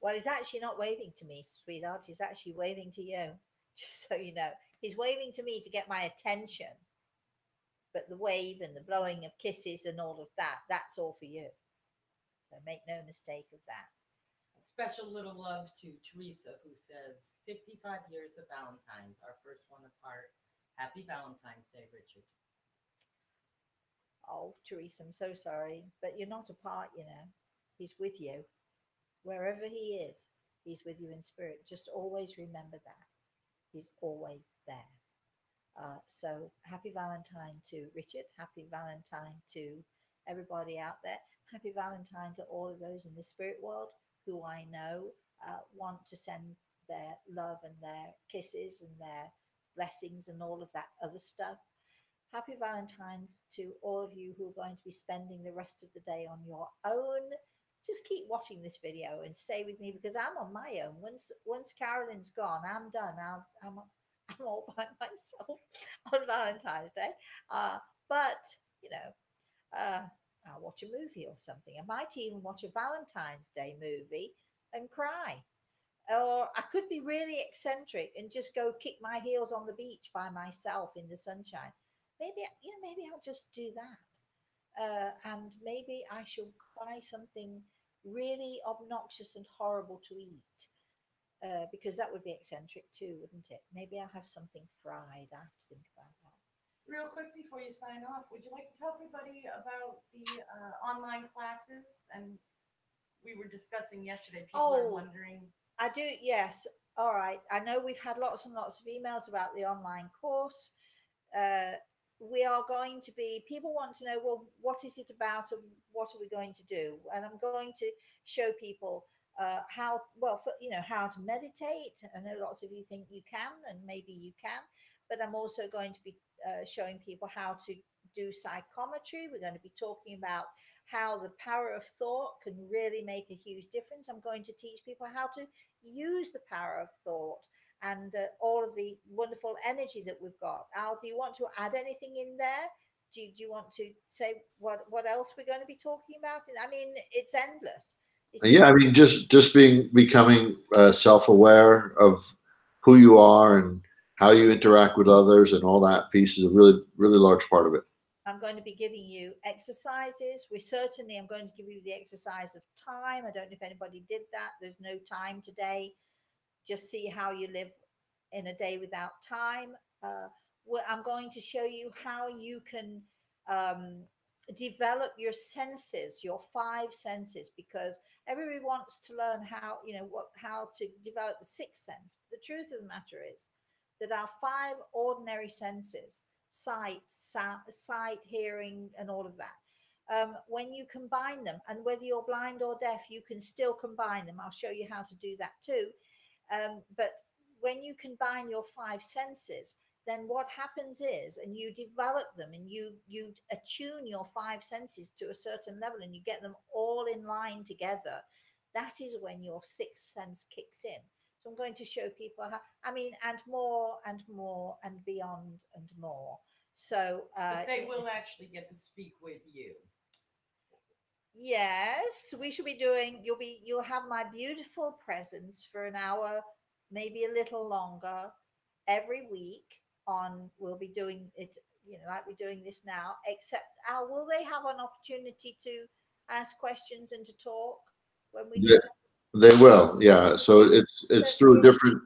Well, he's actually not waving to me, sweetheart. He's actually waving to you, just so you know. He's waving to me to get my attention. But the wave and the blowing of kisses and all of that, that's all for you. So make no mistake of that. A special little love to Teresa, who says, 55 years of Valentine's, our first one apart. Happy Valentine's Day, Richard. Oh, Teresa, I'm so sorry. But you're not apart, you know. He's with you. Wherever he is, he's with you in spirit. Just always remember that. He's always there. So happy Valentine to Richard. Happy Valentine to everybody out there. Happy Valentine to all of those in the spirit world who I know want to send their love and their kisses and their blessings and all of that other stuff. Happy Valentine's to all of you who are going to be spending the rest of the day on your own. Just keep watching this video and stay with me because I'm on my own. Once Carolyn's gone, I'm done. I'm all by myself on Valentine's Day. But, you know, I'll watch a movie or something. I might even watch a Valentine's Day movie and cry. Or I could be really eccentric and just go kick my heels on the beach by myself in the sunshine. Maybe, maybe I'll just do that. And maybe I shall buy something really obnoxious and horrible to eat, because that would be eccentric too, wouldn't it? Maybe I'll have something fried. I have to think about that. Real quick before you sign off, would you like to tell everybody about the online classes? And we were discussing yesterday, people are Oh, wondering. I do, yes. All right. I know we've had lots and lots of emails about the online course. uh, we are going to be, people want to know, well, what is it about and what are we going to do? And I'm going to show people how, well, how to meditate. I know lots of you think you can, and maybe you can, but I'm also going to be showing people how to do psychometry. We're going to be talking about how the power of thought can really make a huge difference. I'm going to teach people how to use the power of thought and all of the wonderful energy that we've got. Al, do you want to add anything in there? Do you want to say what else we're going to be talking about? I mean, it's endless. It's just Yeah, I mean, just becoming self-aware of who you are and how you interact with others, and all that piece is a really large part of it. I'm going to be giving you exercises. I'm going to give you the exercise of time. I don't know if anybody did that. There's no time today. Just see how you live in a day without time. I'm going to show you how you can um, develop your senses, your five senses, because everybody wants to learn how to develop the sixth sense. The truth of the matter is that our five ordinary senses, sight, hearing, and all of that, when you combine them, and whether you're blind or deaf, you can still combine them. I'll show you how to do that too. But when you combine your five senses, then what happens is, and you develop them, and you attune your five senses to a certain level, and you get them all in line together. That is when your sixth sense kicks in. So I'm going to show people how. I mean, and more and more and beyond and more. So But they will yes. actually get to speak with you. Yes, we should be doing. You'll have my beautiful presence for an hour, maybe a little longer, every week. We'll be doing it, like we're doing this now. Except, Al, will they have an opportunity to ask questions and to talk when we do They, that? they will, yeah. So it's So through a they, different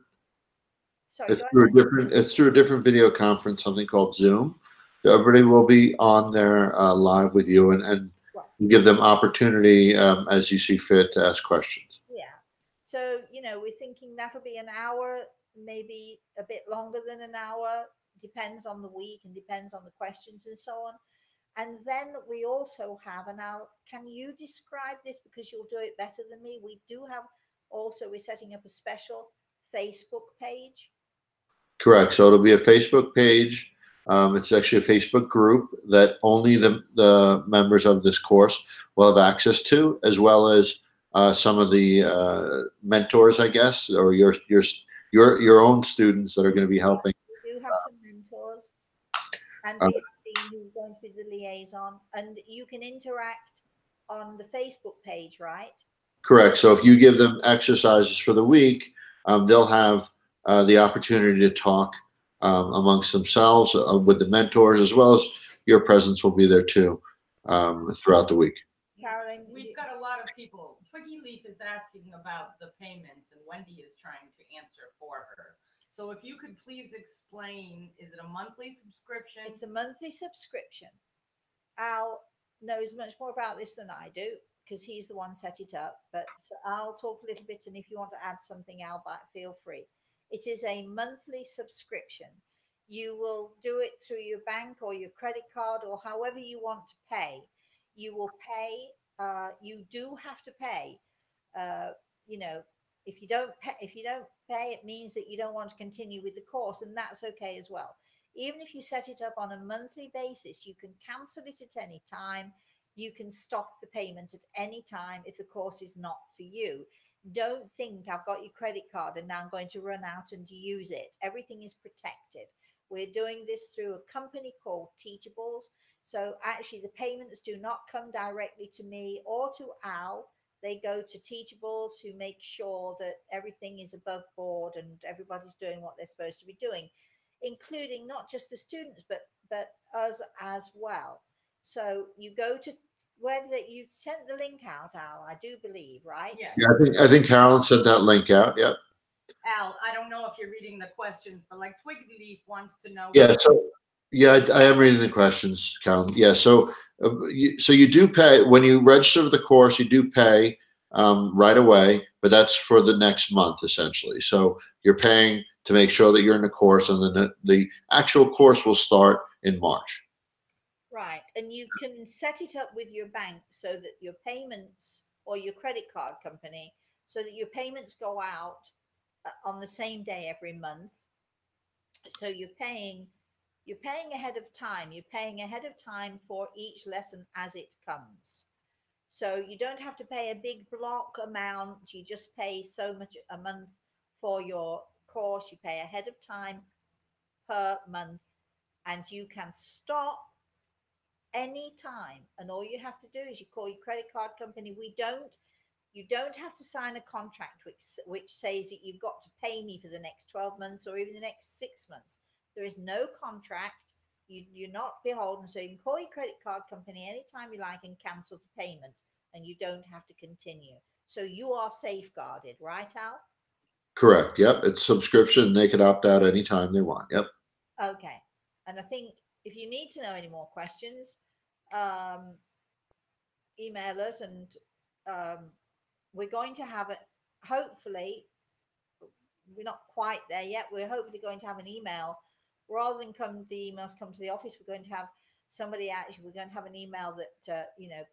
sorry, it's go through a ahead. different it's through a different video conference, something called Zoom. So everybody will be on there live with you, and Well, give them opportunity as you see fit to ask questions. yeah. So, we're thinking that'll be an hour, maybe a bit longer than an hour, depends on the week and depends on the questions and so on. And then we also have, and can you describe this because you'll do it better than me? We do have also, we're setting up a special Facebook page. Correct. So it'll be a Facebook page. It's actually a Facebook group that only the members of this course will have access to, as well as some of the mentors, I guess, or your own students that are going to be helping. We do have some mentors, and Uh, we have Dean who's going to be the liaison, and you can interact on the Facebook page, right? Correct. So if you give them exercises for the week, they'll have the opportunity to talk amongst themselves with the mentors, as well as your presence will be there too throughout the week. Carolyn, We've got a lot of people. Twiggy Leaf is asking about the payments, and Wendy is trying to answer for her. So if you could please explain, is it a monthly subscription? it's a monthly subscription. Al knows much more about this than I do because he's the one set it up. But so I'll talk a little bit, and if you want to add something, Al, feel free. It is a monthly subscription. You will do it through your bank or your credit card or however you want to pay. You will pay. You do have to pay. Uh, you know, if you don't pay, it means that you don't want to continue with the course, and that's okay as well. Even if you set it up on a monthly basis, you can cancel it at any time. You can stop the payment at any time if the course is not for you. don't think I've got your credit card and now I'm going to run out and use it. Everything is protected. We're doing this through a company called Teachables. So actually, the payments do not come directly to me or to Al. They go to Teachables, who make sure that everything is above board and everybody's doing what they're supposed to be doing, including not just the students, but us as well. So you go to where that you sent the link out, Al, I do believe, right? Yes. Yeah, I think Carolyn sent that link out. Yep. Al, I don't know if you're reading the questions, but like Twiggy Leaf wants to know. Yeah. So yeah, I am reading the questions, Carolyn. Yeah. So you do pay when you register for the course. You do pay right away, but that's for the next month essentially. So you're paying to make sure that you're in the course, and then the actual course will start in March. Right. And you can set it up with your bank so that your payments, or your credit card company, so that your payments go out on the same day every month. So you're paying ahead of time. You're paying ahead of time for each lesson as it comes. So you don't have to pay a big block amount. You just pay so much a month for your course. You pay ahead of time per month, and you can stop anytime. And all you have to do is you call your credit card company. You don't have to sign a contract which says that you've got to pay me for the next 12 months or even the next 6 months. There is no contract. You're not beholden. So you can call your credit card company anytime you like and cancel the payment, and you don't have to continue. So you are safeguarded, right, Al? Correct. Yep. It's subscription. They could opt out anytime they want. Yep. Okay. And I think if you need to know any more questions, um, email us, and um, we're going to have it. Hopefully, we're not quite there yet. We're hopefully going to have an email rather than the emails come to the office. We're going to have somebody, actually, we're going to have an email that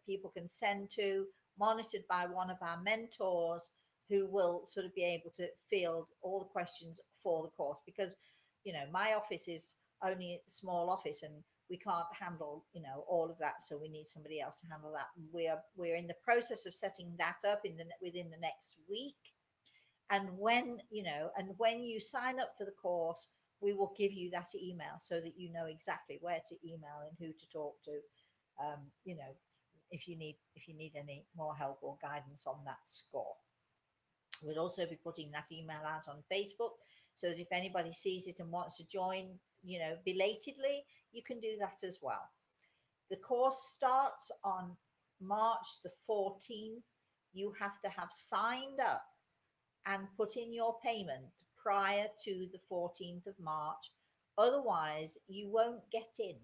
people can send to, monitored by one of our mentors, who will sort of be able to field all the questions for the course, because my office is only a small office, and we can't handle all of that, so we need somebody else to handle that. We're in the process of setting that up within the next week. And when you sign up for the course, we will give you that email so that you know exactly where to email and who to talk to, um, you know if you need any more help or guidance on that score. We'll also be putting that email out on Facebook, so that if anybody sees it and wants to join, belatedly, you can do that as well. The course starts on March the 14th. You have to have signed up and put in your payment prior to the 14th of March. Otherwise, you won't get in.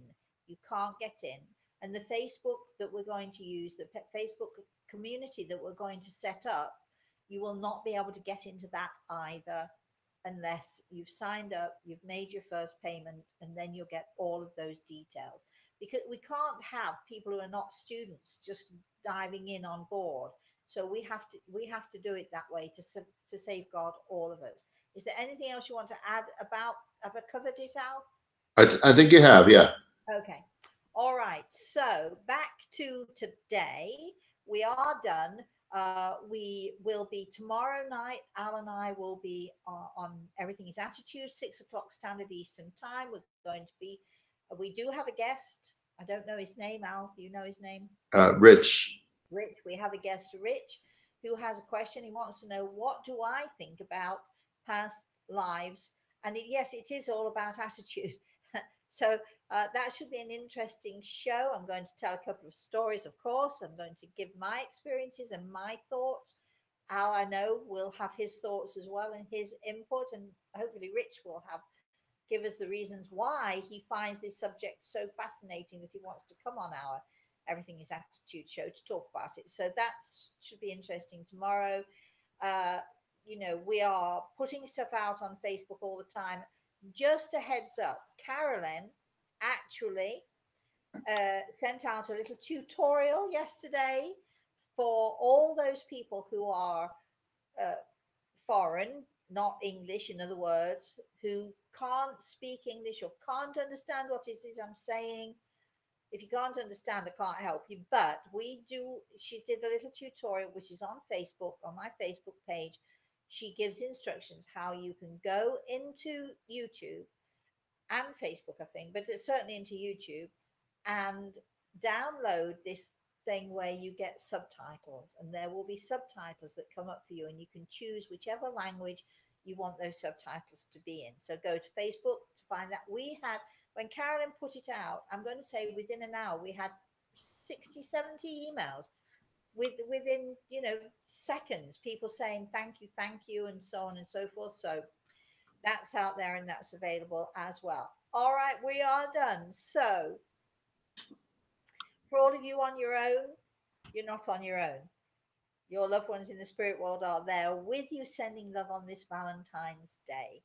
You can't get in. And the Facebook that we're going to use, the Facebook community that we're going to set up, you will not be able to get into that either, unless you've signed up, you've made your first payment, and then you'll get all of those details. Because we can't have people who are not students just diving in on board. So we have to do it that way to safeguard all of us. Is there anything else you want to add about? Have I covered it, Al? I think you have. Yeah. Okay. All right. So back to today. We are done. We will be tomorrow night. Al and I will be on Everything is Attitude, 6 o'clock Standard Eastern Time. We're going to be. We do have a guest. I don't know his name. Al, do you know his name? Rich. Rich. We have a guest, Rich, who has a question. He wants to know, what do I think about past lives? And yes, it is all about attitude. So that should be an interesting show. I'm going to tell a couple of stories, of course. I'm going to give my experiences and my thoughts. Al, I know, will have his thoughts as well and his input, and hopefully Rich will give us the reasons why he finds this subject so fascinating that he wants to come on our Everything is Attitude show to talk about it. So that should be interesting tomorrow. Uh, we are putting stuff out on Facebook all the time. Just a heads up, Carolyn actually sent out a little tutorial yesterday for all those people who are uh, foreign, not English, in other words, who can't speak English or can't understand what it is I'm saying. If you can't understand, I can't help you. But we do, she did a little tutorial, which is on Facebook, on my Facebook page. She gives instructions how you can go into YouTube and Facebook, I think, but it's certainly into YouTube, and download this thing where you get subtitles, and there will be subtitles that come up for you, and you can choose whichever language you want those subtitles to be in. So go to Facebook to find that. We had, when Carolyn put it out, I'm going to say within an hour, we had 60, 70 emails within, seconds, people saying thank you, and so on and so forth. So that's out there and that's available as well. All right, we are done. So, for all of you on your own, you're not on your own. Your loved ones in the spirit world are there with you, sending love on this Valentine's Day.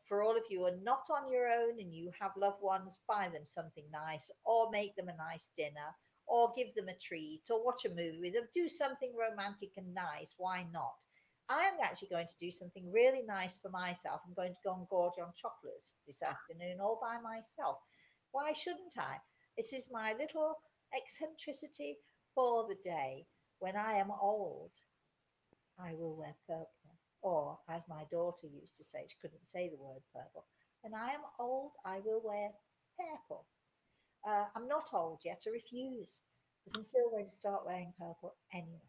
For all of you who are not on your own and you have loved ones, buy them something nice, or make them a nice dinner, or give them a treat, or watch a movie with them. Do something romantic and nice. Why not? I'm actually going to do something really nice for myself. I'm going to go and gorge on chocolates this afternoon all by myself. Why shouldn't I? It is my little eccentricity for the day. When I am old, I will wear purple. Or, as my daughter used to say, she couldn't say the word purple. When I am old, I will wear purple. I'm not old yet, I refuse. But I'm still going to start wearing purple anyway.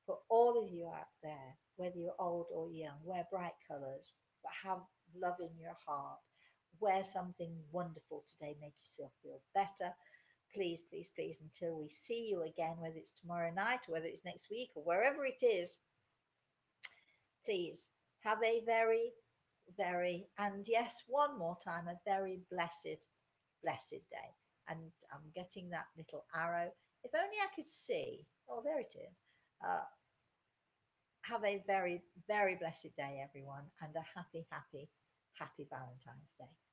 For all of you out there, whether you're old or young, wear bright colours, but have love in your heart. Wear something wonderful today, make yourself feel better. Please, please, please, until we see you again, whether it's tomorrow night or whether it's next week or wherever it is, please have a very, very, and yes, one more time, a very blessed, blessed day. And I'm getting that little arrow. If only I could see. Oh, there it is. Uh, have a very, very blessed day, everyone, and a happy, happy, happy Valentine's Day.